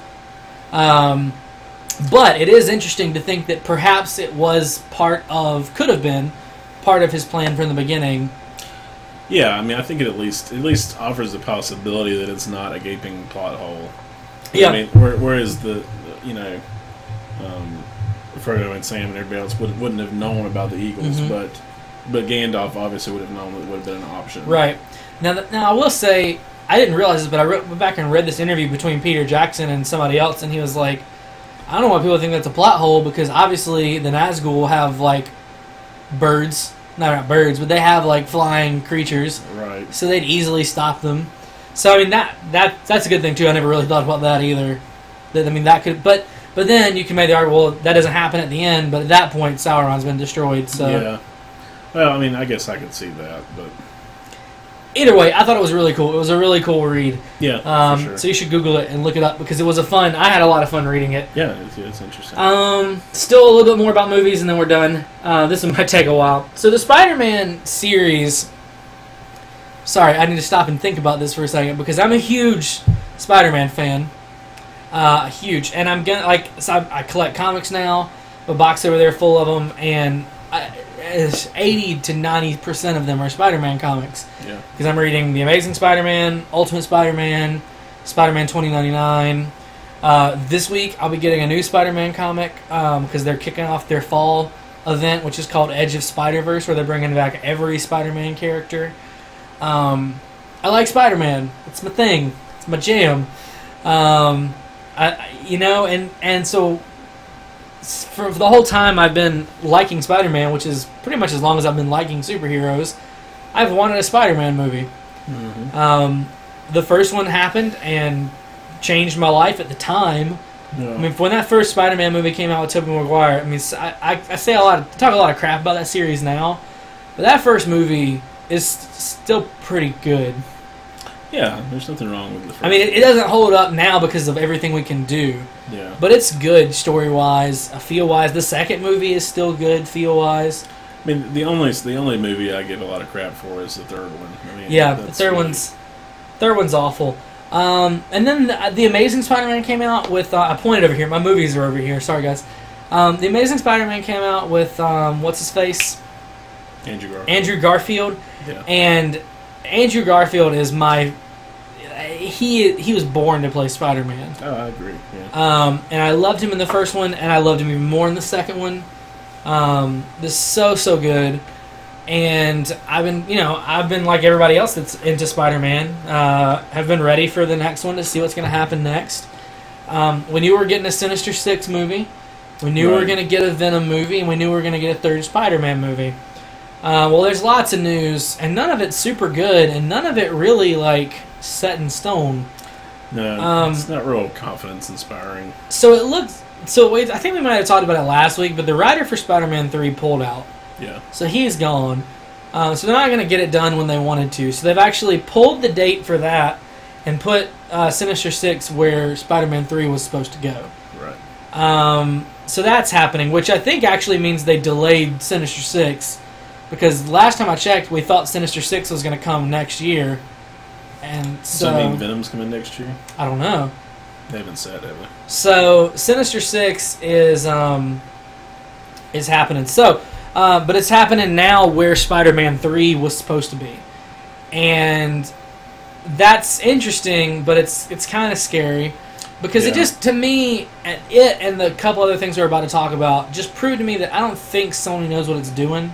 But it is interesting to think that perhaps it was could have been part of his plan from the beginning. Yeah, I mean, I think it at least offers the possibility that it's not a gaping plot hole. Yeah. I mean, whereas Frodo and Sam and everybody else wouldn't have known about the eagles, but Gandalf obviously would have known that it would have been an option. Right. Now I will say, I didn't realize this, but I went back and read this interview between Peter Jackson and somebody else, and he was like, I don't know why people think that's a plot hole, because obviously the Nazgul have birds, not birds, but they have flying creatures, right? So they'd easily stop them. So I mean that's a good thing too. I never really thought about that either. That could, but then you can make the argument, well, that doesn't happen at the end, but at that point Sauron's been destroyed. So yeah, well, I mean, I guess I could see that, but. Either way, I thought it was really cool. It was a really cool read. Yeah, for sure. So you should Google it and look it up, because it was I had a lot of fun reading it. Yeah, it's interesting. Still a little bit more about movies, and then we're done. This one might take a while. So the Spider-Man series... Sorry, I need to stop and think about this for a second, because I'm a huge Spider-Man fan. Huge. And I'm gonna, I collect comics now. A box over there full of them, and... 80 to 90% of them are Spider-Man comics. Yeah. Because I'm reading The Amazing Spider-Man, Ultimate Spider-Man, Spider-Man 2099. This week I'll be getting a new Spider-Man comic because they're kicking off their fall event, which is called Edge of Spider-Verse, where they're bringing back every Spider-Man character. I like Spider-Man. It's my thing. It's my jam. And so for the whole time I've been liking Spider-Man, which is pretty much as long as I've been liking superheroes, I've wanted a Spider-Man movie. The first one happened and changed my life at the time. Yeah. I mean, when that first Spider-Man movie came out with Tobey Maguire, I mean, I talk a lot of crap about that series now, but that first movie is still pretty good. Yeah, there's nothing wrong with the first. I mean, it doesn't hold up now because of everything we can do. Yeah. But it's good story-wise, feel-wise. The second movie is still good feel-wise. I mean, the only movie I give a lot of crap for is the third one. I mean, Yeah, the third one's awful. And then the Amazing Spider-Man came out with. I pointed over here. My movies are over here. Sorry, guys. The Amazing Spider-Man came out with what's his face? Andrew Garfield. Yeah. And Andrew Garfield is my. He was born to play Spider-Man. Oh, I agree. Yeah. And I loved him in the first one, and I loved him even more in the second one. This is so good. And I've been like everybody else that's into Spider-Man. Have been ready for the next one to see what's going to happen next. We knew we were getting a Sinister Six movie. We knew we were going to get a Venom movie, and we knew we were going to get a third Spider-Man movie. Well, there's lots of news, and none of it's super good, and none of it really set in stone. No, it's not real confidence inspiring. So it looks. I think we might have talked about it last week, but the writer for Spider-Man 3 pulled out. Yeah. So he's gone. So they're not going to get it done when they wanted to. So they've actually pulled the date for that and put Sinister Six where Spider-Man 3 was supposed to go. Right. So that's happening, which I think actually means they delayed Sinister Six, because last time I checked, we thought Sinister Six was going to come next year. And so, Does that mean Venom's coming next year? I don't know. They haven't said, have they? So Sinister Six is happening. So, but it's happening now where Spider-Man 3 was supposed to be, and that's interesting. But it's kind of scary because it just, to me, it and the couple other things we're about to talk about just proved to me that I don't think Sony knows what it's doing.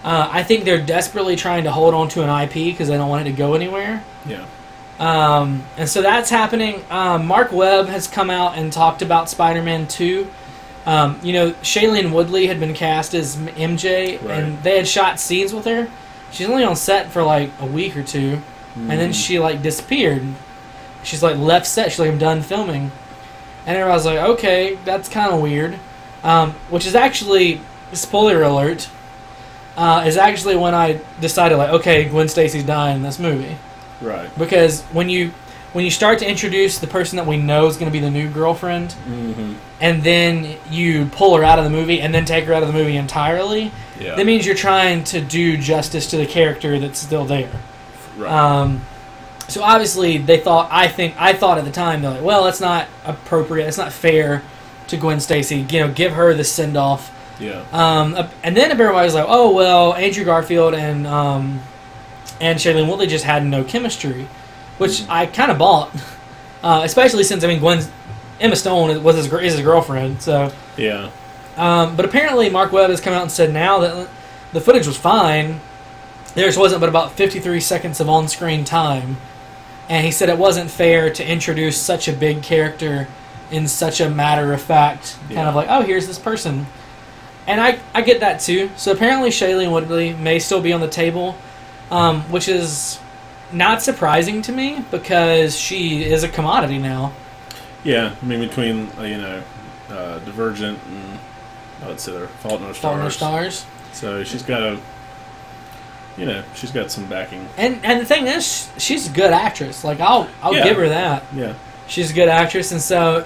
I think they're desperately trying to hold on to an IP because they don't want it to go anywhere. Yeah. And so that's happening. Mark Webb has come out and talked about Spider-Man 2. Shailene Woodley had been cast as MJ, right, and they had shot scenes with her. She's only on set for a week or two, and then she disappeared. She's left set. She's I'm done filming, and everybody's like, okay, that's kind of weird. Which is actually, spoiler alert, is actually when I decided okay, Gwen Stacy's dying in this movie. Right. Because when you start to introduce the person that we know is going to be the new girlfriend, and then you pull her out of the movie and then take her out of the movie entirely, that means you're trying to do justice to the character that's still there. Right. So obviously I thought at the time, they're well, that's not appropriate, it's not fair to Gwen Stacy, give her the send-off. Yeah. And then everybody was like, oh, well, Andrew Garfield and Shailene Woodley just had no chemistry, which I kind of bought, especially since Emma Stone is his girlfriend. So yeah. But apparently Mark Webb has come out and said now that the footage was fine. There just wasn't but about 53 seconds of on-screen time, and he said it wasn't fair to introduce such a big character in such a matter-of-fact kind of oh, here's this person. And I get that too. So apparently Shailene Woodley may still be on the table, which is not surprising to me because she is a commodity now. Yeah, I mean between Divergent and let's say Fault in Our Stars. Fault in Our Stars. So she's got she's got some backing. And the thing is, she's a good actress. I'll give her that. Yeah. She's a good actress, and so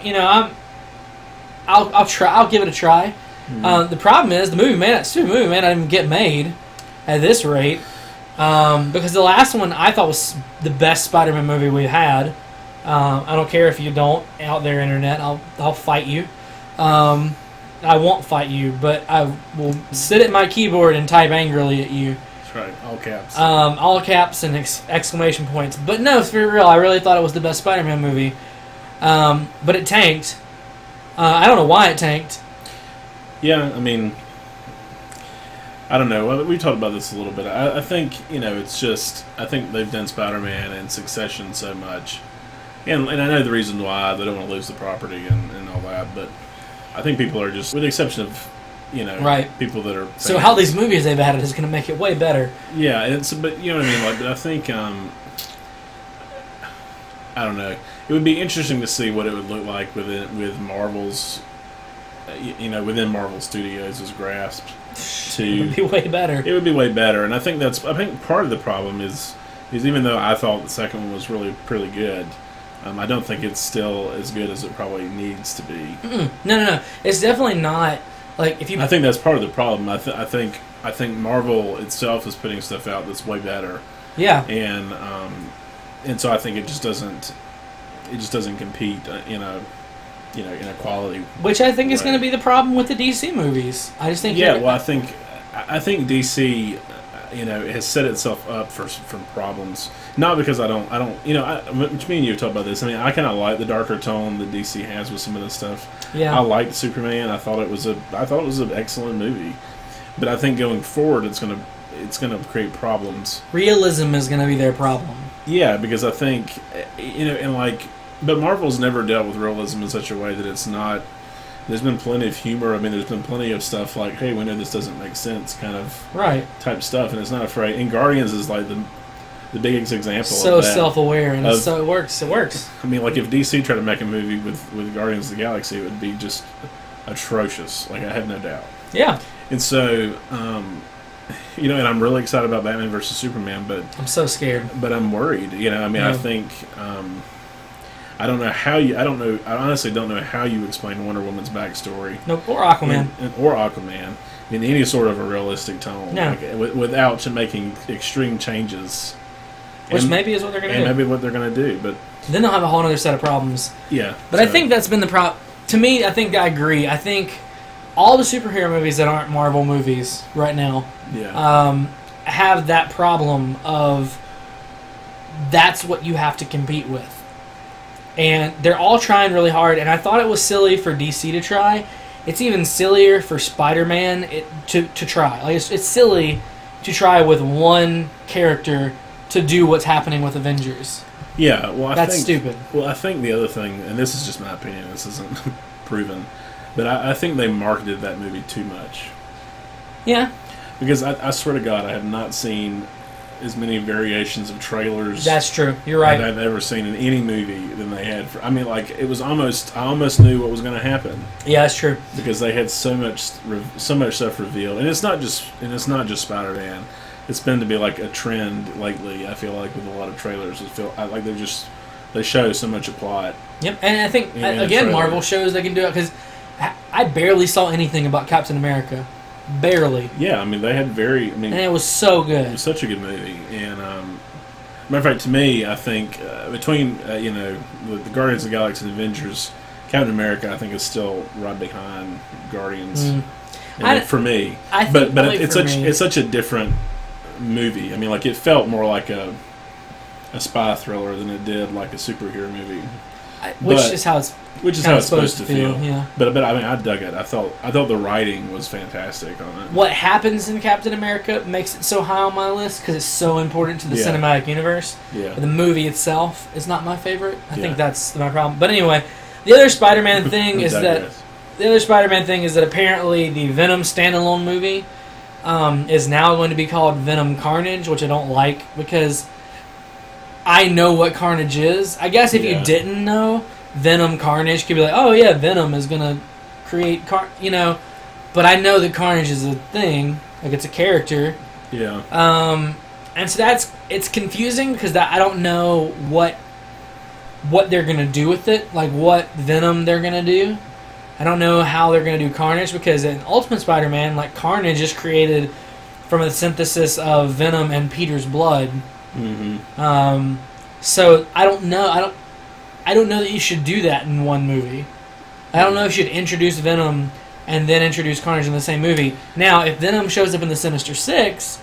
I'll give it a try. The problem is the movie may not even get made at this rate, because the last one I thought was the best Spider-Man movie we've had. I don't care if you don't out there, internet. I'll fight you. I won't fight you, but I will sit at my keyboard and type angrily at you. That's right, all caps. All caps and exclamation points. But no, for real, I really thought it was the best Spider-Man movie. But it tanked. I don't know why it tanked. Yeah, I mean, I don't know. We talked about this a little bit. I think, it's just, I think they've done Spider-Man and Succession so much And I know the reason why they don't want to lose the property and all that, but I think people are just, with the exception of, Right. people that are. So how these movies they've added is going to make it way better. Yeah, but you know what I mean. Like, but I think I don't know. It would be interesting to see what it would look like with Marvel's, within Marvel Studios' grasp. It would be way better. It would be way better, and I think part of the problem is even though I thought the second one was really pretty good, I don't think it's still as good as it probably needs to be. No. It's definitely not. Like, if you, I think that's part of the problem. I think Marvel itself is putting stuff out that's way better. Yeah. And so I think it just doesn't compete in a quality. Which I think is way. going to be the problem with the DC movies. I just think. Yeah. Well, I think DC, has set itself up for problems. Not because I don't. Which me and you have talked about this. I mean, I kind of like the darker tone that DC has with some of this stuff. Yeah. I liked Superman. I thought it was an excellent movie. But I think going forward, it's gonna create problems. Realism is going to be their problem. Yeah, because I think but Marvel's never dealt with realism in such a way that it's not. There's been plenty of humor. I mean, there's been plenty of stuff like, hey, we know this doesn't make sense, kind of right type stuff, and it's not afraid. And Guardians is like the biggest example so of that. Self-aware, and so it works. It works. I mean, like, if DC tried to make a movie with Guardians of the Galaxy, it would be just atrocious. Like, I have no doubt. Yeah. And so, and I'm really excited about Batman versus Superman, but I'm so scared. But I'm worried. I think I honestly don't know how you explain Wonder Woman's backstory. No, or Aquaman. Or Aquaman in any sort of a realistic tone. No. Without making extreme changes. Which maybe is what they're going to do. And maybe what they're going to do, but then they'll have a whole other set of problems. Yeah. But I think that's been the problem. To me, I think I agree. I think all the superhero movies that aren't Marvel movies right now have that problem of that's what you have to compete with. And they're all trying really hard, and I thought it was silly for DC to try. It's even sillier for Spider-Man to try. Like, it's silly to try with one character to do what's happening with Avengers. Yeah, well, that's stupid. Well, I think the other thing, and this is just my opinion, this isn't proven, but I think they marketed that movie too much. Yeah. Because I swear to God, I have not seen as many variations of trailers. That's true. You're right. That I've ever seen in any movie than they had. It was almost. I almost knew what was going to happen. Yeah, that's true. Because they had so much stuff revealed, and it's not just Spider-Man. It's been to be like a trend lately. I feel like with a lot of trailers, like they show so much of plot. Yep, and I think again, Marvel shows they can do it because I barely saw anything about Captain America. Barely. Yeah, I mean, they had and it was so good. It was such a good movie, and matter of fact, to me, I think between the Guardians of the Galaxy and Avengers, Captain America, I think is still right behind Guardians. For me, but it's such a different movie. I mean, like, it felt more like a spy thriller than it did like a superhero movie. Which is how it's supposed to feel. Yeah. But I mean, I dug it. I thought the writing was fantastic on it. What happens in Captain America makes it so high on my list because it's so important to the cinematic universe. Yeah. But the movie itself is not my favorite. I think that's my problem. But anyway, the other Spider-Man thing is that apparently the Venom standalone movie is now going to be called Venom Carnage, which I don't like because I know what Carnage is. I guess if you didn't know, Venom Carnage could be like, oh yeah, Venom is going to create but I know that Carnage is a thing, like it's a character. Yeah. And so it's confusing because I don't know what they're going to do with it, like what Venom they're going to do. I don't know how they're going to do Carnage because in Ultimate Spider-Man, like, Carnage is created from a synthesis of Venom and Peter's blood. Mm-hmm. So I don't know. I don't know that you should do that in one movie. I don't know if you should introduce Venom and then introduce Carnage in the same movie. Now, if Venom shows up in the Sinister Six,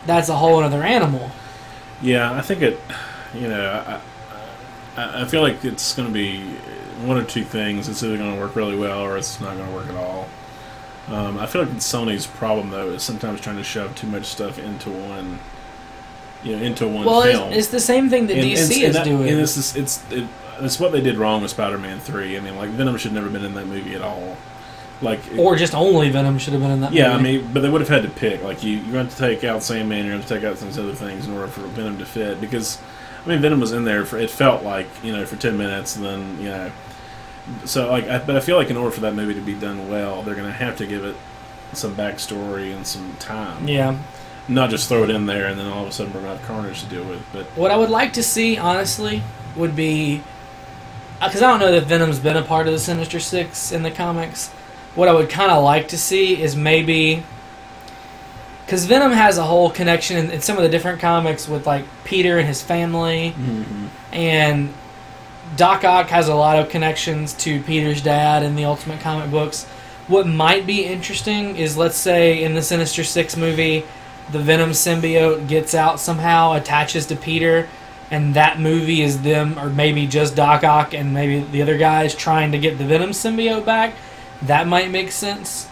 that's a whole other animal. Yeah, I think it. I feel like it's going to be one or two things. It's either going to work really well or it's not going to work at all. I feel like Sony's problem, though, is sometimes trying to shove too much stuff into one film. Well, it's the same thing that DC is doing. And that's what they did wrong with Spider-Man 3. I mean, like, Venom should never been in that movie at all. Like, Or just only Venom should have been in that movie. I mean, but they would have had to pick. Like, you're going to take out Sandman, you're going to take out some of these other things in order for Venom to fit. Because, I mean, Venom was in there for, it felt like, for 10 minutes, and then, So, like, but I feel like in order for that movie to be done well, they're going to have to give it some backstory and some time. Yeah. Not just throw it in there and then all of a sudden we're going to have Carnage to deal with. But What I would like to see, honestly, would be... Because I don't know that Venom's been a part of the Sinister Six in the comics. What I would kind of like to see is maybe... Because Venom has a whole connection in some of the different comics with, like, Peter and his family. Mm-hmm. And Doc Ock has a lot of connections to Peter's dad in the Ultimate comic books. What might be interesting is, let's say, in the Sinister Six movie, the Venom symbiote gets out somehow, attaches to Peter, and that movie is them, or maybe just Doc Ock and maybe the other guys trying to get the Venom symbiote back. That might make sense.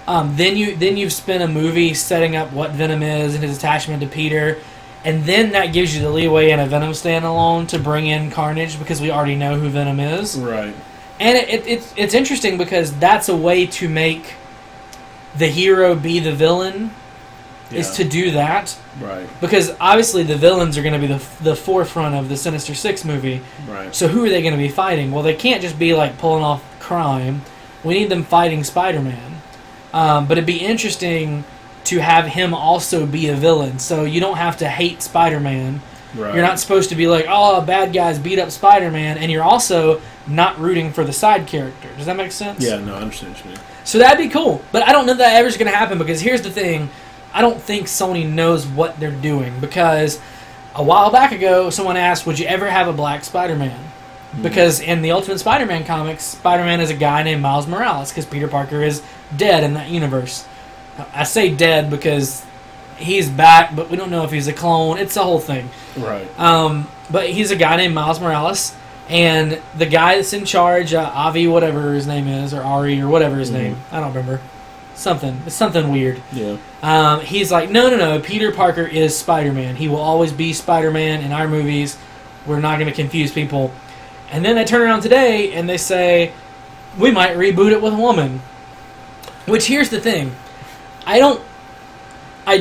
Then you've spent a movie setting up what Venom is and his attachment to Peter, and then that gives you the leeway in a Venom standalone to bring in Carnage because we already know who Venom is. Right. And it's interesting because that's a way to make the hero be the villain, is to do that. Right. Because obviously the villains are going to be the forefront of the Sinister Six movie. Right. So who are they going to be fighting? Well, they can't just be like pulling off crime. We need them fighting Spider-Man. But it'd be interesting to have him also be a villain. So you don't have to hate Spider-Man. Right. You're not supposed to be like, oh, bad guys beat up Spider-Man, and you're also not rooting for the side character. Does that make sense? Yeah, no, I understand what you mean. So that'd be cool. But I don't know that ever's going to happen because here's the thing. I don't think Sony knows what they're doing because a while back ago, someone asked, would you ever have a black Spider-Man? Because in the Ultimate Spider-Man comics, Spider-Man is a guy named Miles Morales because Peter Parker is dead in that universe. I say dead because he's back, but we don't know if he's a clone. It's a whole thing. Right. But he's a guy named Miles Morales, and the guy that's in charge, Avi, whatever his name is, or Ari, or whatever his name, I don't remember. It's something weird. Yeah. He's like, no, Peter Parker is Spider-Man. He will always be Spider-Man in our movies. We're not going to confuse people. And then they turn around today and they say, we might reboot it with a woman. Which, here's the thing. I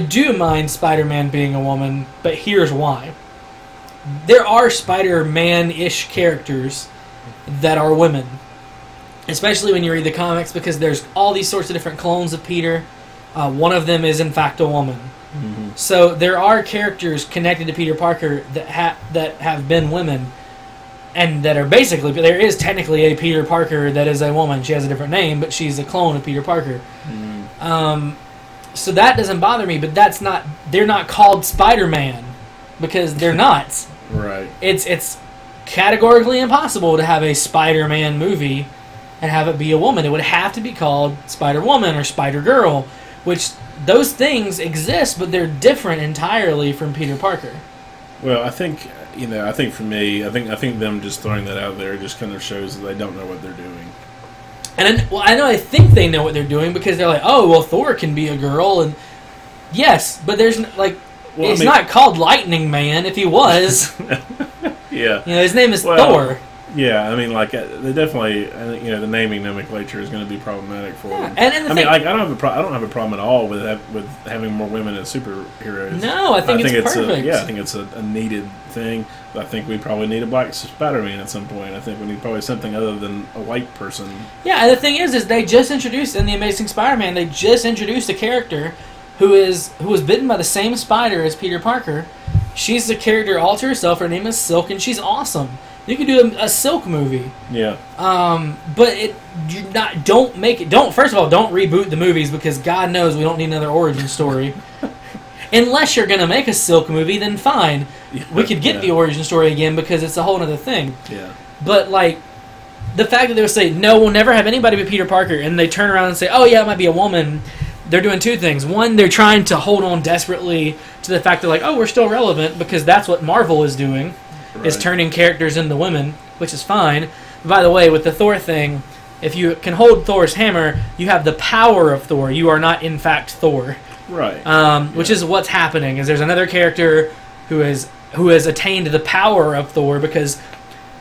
do mind Spider-Man being a woman, but here's why. There are Spider-Man-ish characters that are women. Especially when you read the comics, because there's all these sorts of different clones of Peter. One of them is, in fact, a woman. Mm-hmm. So there are characters connected to Peter Parker that have been women. And that are basically, there is technically a Peter Parker that is a woman. She has a different name, but she's a clone of Peter Parker. Mm-hmm. So that doesn't bother me, but they're not called Spider-Man because they're not. Right. It's categorically impossible to have a Spider-Man movie and have it be a woman. It would have to be called Spider-Woman or Spider-Girl, which those things exist, but they're different entirely from Peter Parker. Well, I think for me, I think them just throwing that out there just kind of shows that they don't know what they're doing. And I think they know what they're doing because they're like, oh, well, Thor can be a girl, and yes, but there's it's not called Lightning Man. If he was, yeah, his name is Thor. Yeah, I mean, they definitely, the naming nomenclature is going to be problematic for them. And I don't have a problem at all with having more women as superheroes. No, I think it's perfect. I think it's a needed thing. I think we probably need a black Spider-Man at some point. I think we need probably something other than a white person. Yeah, and the thing is they just introduced in the Amazing Spider-Man, they just introduced a character who was bitten by the same spider as Peter Parker. She's the character all to herself. Her name is Silk, and she's awesome. You could do a Silk movie. Yeah. But first of all, don't reboot the movies because God knows we don't need another origin story. Unless you're going to make a Silk movie, then fine. We could get the origin story again because it's a whole other thing. Yeah. But, the fact that they would say, no, we'll never have anybody but Peter Parker, and they turn around and say, oh, yeah, it might be a woman, they're doing two things. One, they're trying to hold on desperately to the fact that, oh, we're still relevant because that's what Marvel is doing. Right. Is turning characters into women, which is fine. By the way, with the Thor thing, if you can hold Thor's hammer, you have the power of Thor. You are not, in fact, Thor. Right. Which is what's happening. Is there's another character who has attained the power of Thor because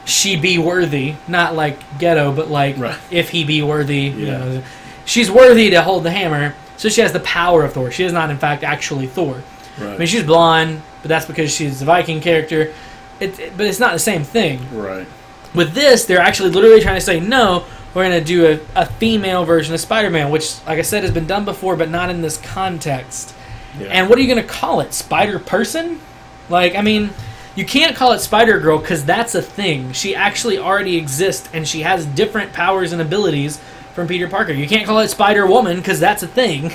she be worthy, not like ghetto, but like Right. if he be worthy. You Yeah. know, she's worthy to hold the hammer, so she has the power of Thor. She is not, in fact, actually Thor. Right. I mean, she's blonde, but that's because she's a Viking character. But it's not the same thing. Right. With this, they're actually literally trying to say, no, we're going to do a female version of Spider-Man, which, like I said, has been done before, but not in this context. Yeah. And what are you going to call it? Spider-Person? Like, I mean, you can't call it Spider-Girl because that's a thing. She actually already exists, and she has different powers and abilities from Peter Parker. You can't call it Spider-Woman because that's a thing.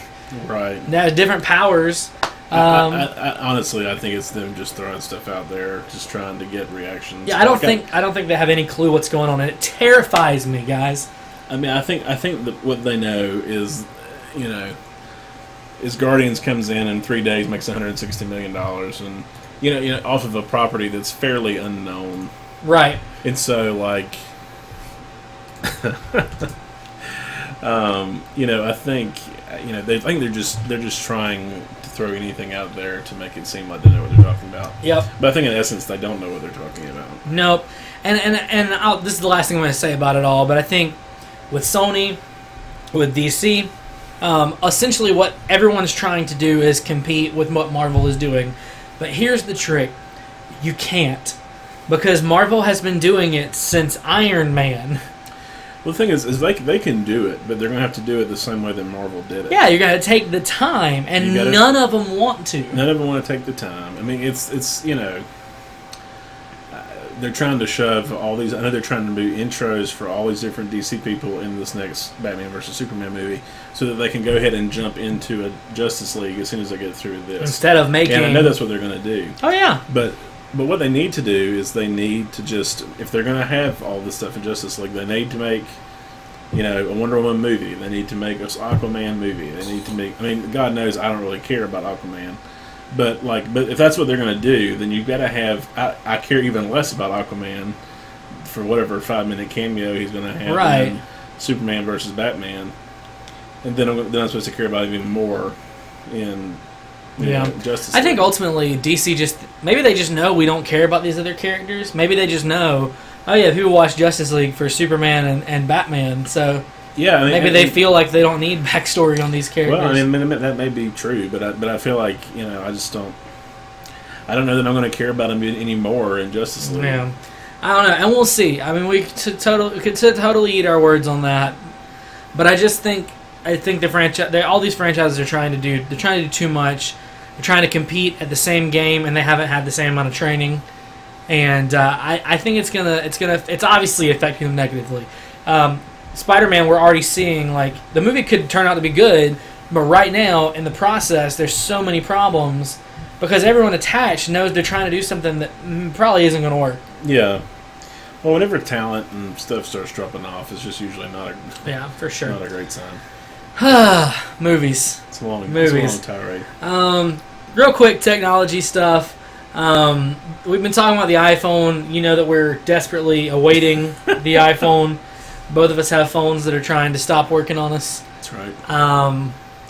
Right. That has different powers. I honestly, I think it's them just throwing stuff out there, just trying to get reactions. Yeah, I don't think they have any clue what's going on, and it terrifies me, guys. I mean, I think that what they know is, is Guardians comes in 3 days, makes $160 million, and you know, off of a property that's fairly unknown, Right. and so like, I think they're just trying to throw anything out there to make it seem like they know what they're talking about. Yep. But I think in essence they don't know what they're talking about. Nope. And this is the last thing I'm going to say about it all, but I think with Sony, with DC, essentially what everyone's trying to do is compete with what Marvel is doing. But here's the trick. You can't. Because Marvel has been doing it since Iron Man. Well, the thing is they can do it, but they're going to have to do it the same way that Marvel did it. Yeah, you're going to take the time, and none of them want to. None of them want to take the time. I mean, it's they're trying to shove all these. I know they're trying to do intros for all these different DC people in this next Batman vs Superman movie, so that they can go ahead and jump into a Justice League as soon as they get through this. Instead of making... And I know that's what they're going to do. Oh, yeah. But what they need to do is they need to just, if they're going to have all this stuff in Justice League, they need to make, a Wonder Woman movie. They need to make an Aquaman movie. They need to make, I mean, God knows I don't really care about Aquaman. But if that's what they're going to do, then you've got to have, I care even less about Aquaman for whatever 5-minute cameo he's going to have Right. in Superman versus Batman. And then I'm supposed to care about him even more in Justice League. I think ultimately DC maybe they just know we don't care about these other characters. Maybe they just know, oh yeah, people watch Justice League for Superman and Batman, so yeah, I mean, maybe they feel like they don't need backstory on these characters. Well, I mean that may be true, but I feel like I just don't. I don't know that I'm going to care about him anymore in Justice League. Yeah, I don't know, and we'll see. I mean, we could totally eat our words on that, but I think the franchise, all these franchises are trying to do. They're trying to do too much. They're trying to compete at the same game, and they haven't had the same amount of training. And I think it's obviously affecting them negatively. Spider-Man, we're already seeing the movie could turn out to be good, but right now in the process, there's so many problems because everyone attached knows they're trying to do something that probably isn't going to work. Yeah. Well, whenever talent and stuff starts dropping off, it's just usually not for sure. not a great sign. Movies. It's a long tirade. Real quick technology stuff. We've been talking about the iPhone. You know that we're desperately awaiting the iPhone. Both of us have phones that are trying to stop working on us. That's right.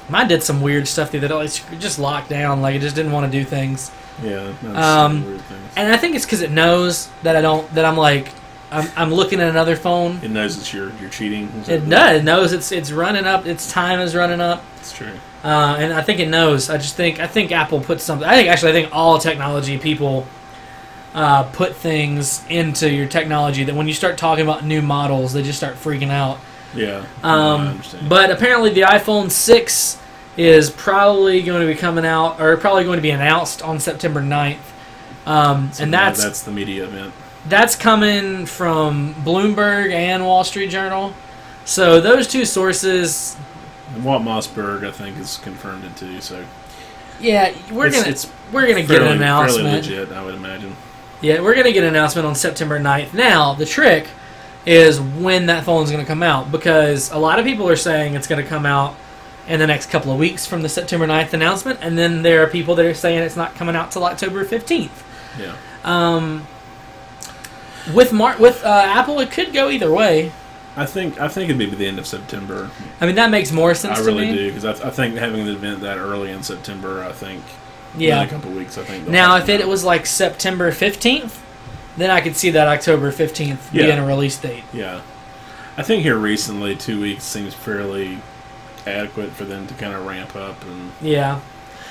Mine did some weird stuff the other day. It just locked down. It just didn't want to do things. Yeah. That's weird things. And I think it's because it knows that I'm looking at another phone. It knows it's you're cheating. It does. It knows it's running up. Its time is running up. That's true. And I think it knows. I think Apple put something. I think all technology people put things into your technology that when you start talking about new models, they just start freaking out. Yeah. I understand. But apparently the iPhone 6 is probably going to be coming out, or probably going to be announced on September 9th. And that's the media event. That's coming from Bloomberg and Wall Street Journal. So those two sources. And Walt Mossberg, I think, has confirmed it too. So yeah, we're gonna get an announcement. Fairly legit, I would imagine. Yeah, we're gonna get an announcement on September 9th. Now the trick is when that phone's gonna come out, because a lot of people are saying it's gonna come out in the next couple of weeks from the September 9th announcement, and then there are people that are saying it's not coming out till October 15th. Yeah. With Apple, it could go either way. I think it'd be the end of September. I mean, that makes more sense to me. I really do, because I think having the event that early in September, I think, yeah, in a couple of weeks, I think. Now, if it was September 15th, then I could see that October 15th Yeah. being a release date. Yeah. I think here recently, 2 weeks seems fairly adequate for them to kind of ramp up. And Yeah,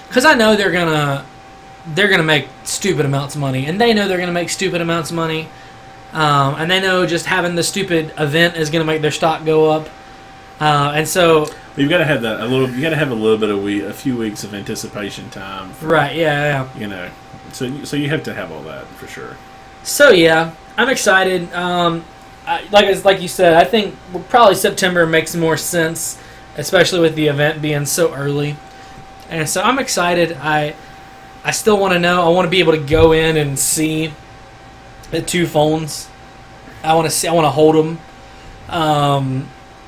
because I know they're gonna make stupid amounts of money, and they know they're gonna make stupid amounts of money, and they know just having the stupid event is gonna make their stock go up, and so you've got to have that you got to have a little bit of a few weeks of anticipation time. right, yeah. So you have to have all that for sure. So yeah, I'm excited. Like you said, I think probably September makes more sense, especially with the event being so early, and so I'm excited. I still want to know. I want to be able to go in and see the two phones. I want to hold them,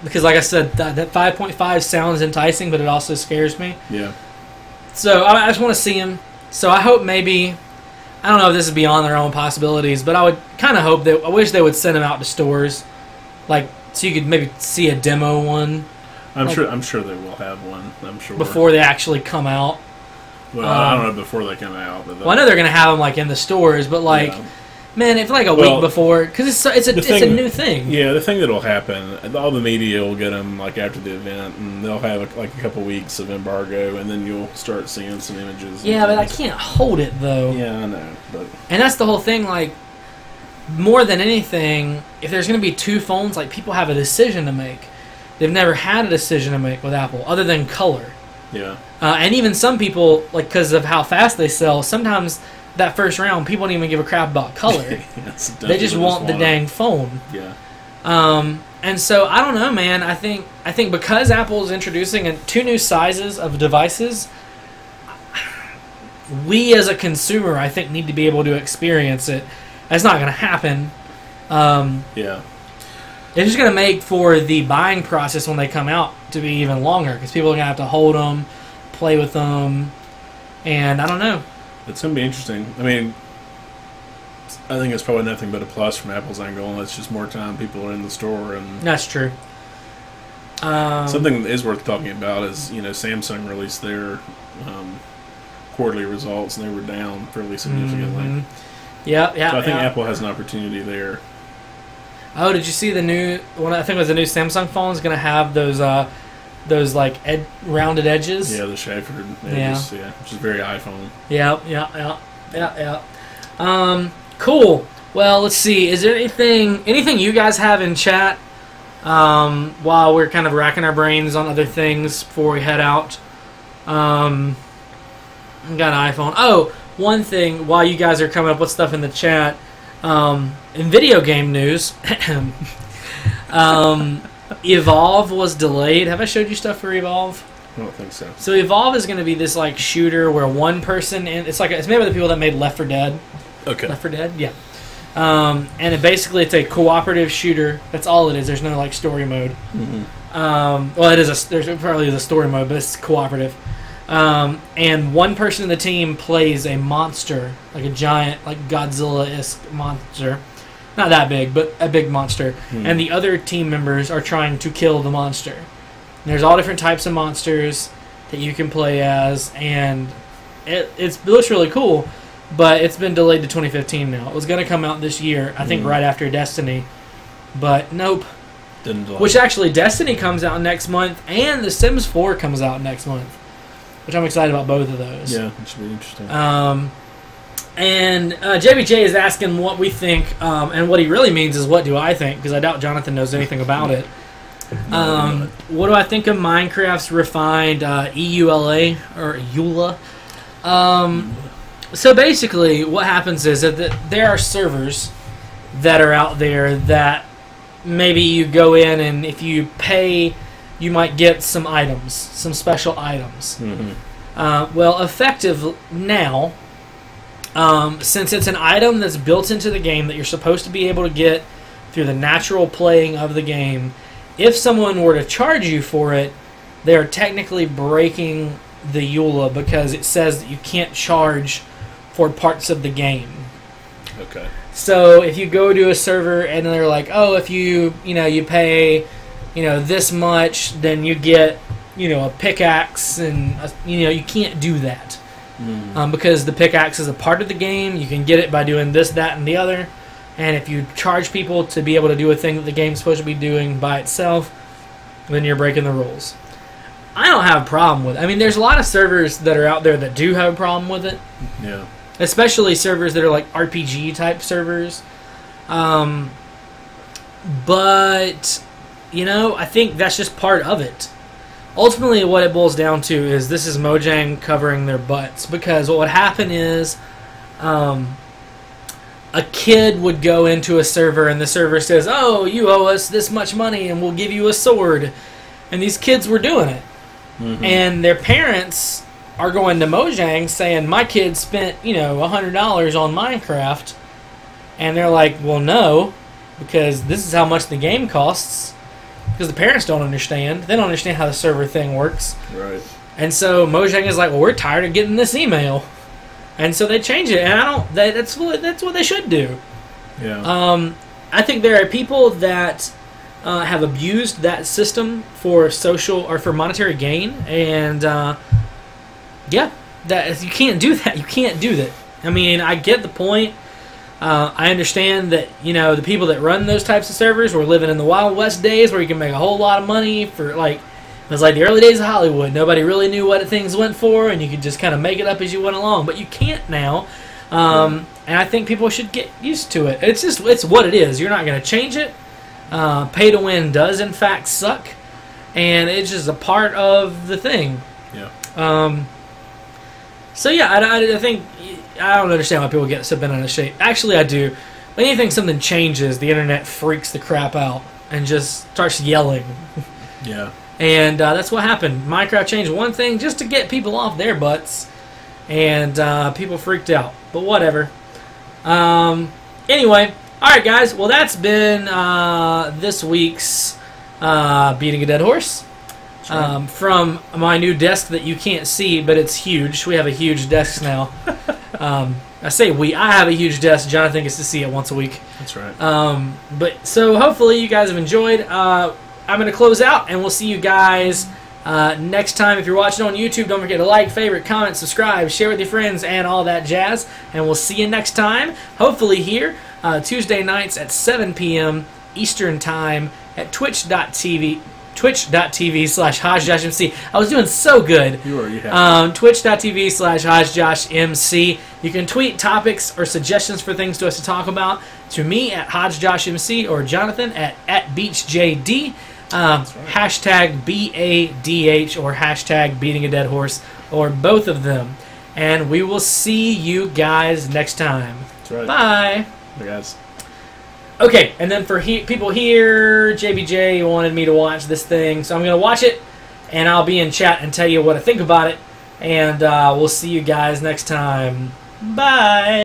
because like I said, that 5.5 sounds enticing, but it also scares me. Yeah. So I just want to see them. So I hope maybe, I don't know if this is beyond their own possibilities, but I would kind of hope that, I wish they would send them out to stores, like so you could maybe see a demo one. I'm sure they will have one. I'm sure before they actually come out. Well, I don't know before they come out. But well, I know they're gonna have them like in the stores, but like, yeah. Man, if like a week before, because it's a new thing. Yeah, the thing that'll happen, all the media will get them like after the event, and they'll have like a couple weeks of embargo, and then you'll start seeing some images. Yeah, but I can't hold it though. Yeah, I know, but and that's the whole thing. Like, more than anything, if there's going to be two phones, like people have a decision to make. They've never had a decision to make with Apple, other than color. Yeah. And even some people, like because of how fast they sell, sometimes that first round, people don't even give a crap about color. Yes, they just want the dang phone. Yeah. And so I don't know, man. I think because Apple is introducing two new sizes of devices, we as a consumer, I think, need to be able to experience it. That's not going to happen. Yeah. It's just going to make for the buying process when they come out to be even longer because people are going to have to hold them, play with them, and I don't know. It's going to be interesting. I mean, I think it's probably nothing but a plus from Apple's angle, and it's just more time people are in the store. And that's true. Something that is worth talking about is, Samsung released their quarterly results, and they were down fairly significantly. Mm-hmm. Yeah. So I think Apple has an opportunity there. Oh, did you see the new one? I think it was the new Samsung phone is going to have those like rounded edges. Yeah, the chamfered edges. Yeah, which is very iPhone. Yeah. Cool. Well, let's see. Is there anything you guys have in chat while we're kind of racking our brains on other things before we head out? We got an iPhone. Oh, one thing while you guys are coming up with stuff in the chat. In video game news, Evolve was delayed. Have I showed you stuff for Evolve? I don't think so. So Evolve is going to be this like shooter where one person, and it's made by the people that made Left 4 Dead. Okay. Left 4 Dead, yeah. And it's a cooperative shooter. That's all it is. There's no like story mode. Mm-hmm. Well, there's probably a story mode, but it's cooperative. And one person in the team plays a monster, like a giant, like Godzilla-esque monster. Not that big, but a big monster. And the other team members are trying to kill the monster. And there's all different types of monsters that you can play as, and it looks really cool, but it's been delayed to 2015 now. It was going to come out this year, I think right after Destiny, but nope. Didn't delay. Which actually, Destiny comes out next month, and The Sims 4 comes out next month. Which I'm excited about both of those. Yeah, it should be interesting. And JBJ is asking what we think, and what he really means is what do I think, because I doubt Jonathan knows anything about it. What do I think of Minecraft's refined EULA, or EULA? So basically, what happens is that there are servers that are out there that maybe you go in, and if you pay, you might get some items, some special items. Mm-hmm. Well, effective now, since it's an item that's built into the game that you're supposed to be able to get through the natural playing of the game, if someone were to charge you for it, they're technically breaking the EULA because it says that you can't charge for parts of the game. Okay. So if you go to a server and they're like, oh, if you pay, this much, then you get, a pickaxe, and you can't do that because the pickaxe is a part of the game. You can get it by doing this, that, and the other. And if you charge people to be able to do a thing that the game's supposed to be doing by itself, then you're breaking the rules. I don't have a problem with it. I mean, there's a lot of servers that are out there that do have a problem with it. Yeah. Especially servers that are like RPG type servers. But, you know, I think that's just part of it. Ultimately, what it boils down to is this is Mojang covering their butts. Because what would happen is a kid would go into a server and the server says, oh, you owe us this much money and we'll give you a sword. And these kids were doing it. Mm-hmm. And their parents are going to Mojang saying, my kid spent, you know, $100 on Minecraft. And they're like, well, no, because this is how much the game costs. Because the parents don't understand. They don't understand how the server thing works. Right. And so Mojang is like, well, we're tired of getting this email. And so they change it. And I don't, that's what they should do. Yeah. I think there are people that have abused that system for social or for monetary gain. And, yeah, that you can't do that. You can't do that. I mean, I get the point. I understand that, you know, the people that run those types of servers were living in the Wild West days where you can make a whole lot of money for, like, it was like the early days of Hollywood. Nobody really knew what things went for, and you could just kind of make it up as you went along. But you can't now, and I think people should get used to it. It's what it is. You're not going to change it. Pay to win does, in fact, suck, and it's just a part of the thing. Yeah. So, yeah, I think... I don't understand why people get so bent out of shape. Actually, I do. When anything, something changes, the internet freaks the crap out and just starts yelling. Yeah. And that's what happened. Minecraft changed one thing just to get people off their butts, and people freaked out. But whatever. Anyway, all right, guys. Well, that's been this week's Beating a Dead Horse. From my new desk that you can't see, but it's huge. We have a huge desk now. I say we. I have a huge desk. Jonathan gets to see it once a week. That's right. But so hopefully you guys have enjoyed. I'm going to close out, and we'll see you guys next time. If you're watching on YouTube, don't forget to like, favorite, comment, subscribe, share with your friends, and all that jazz. And we'll see you next time. Hopefully here Tuesday nights at 7 p.m. Eastern Time at twitch.tv/HodgeJoshMC. I was doing so good. You have. Twitch.tv/HodgeJoshMC. You can tweet topics or suggestions for things to us to talk about to me at HodgeJoshMC or Jonathan at BeachJD. Hashtag BADH or hashtag Beating a Dead Horse or both of them. And we will see you guys next time. That's right. Bye. Bye, guys. Okay, and then for people here, JBJ wanted me to watch this thing, so I'm going to watch it, and I'll be in chat and tell you what I think about it, and we'll see you guys next time. Bye!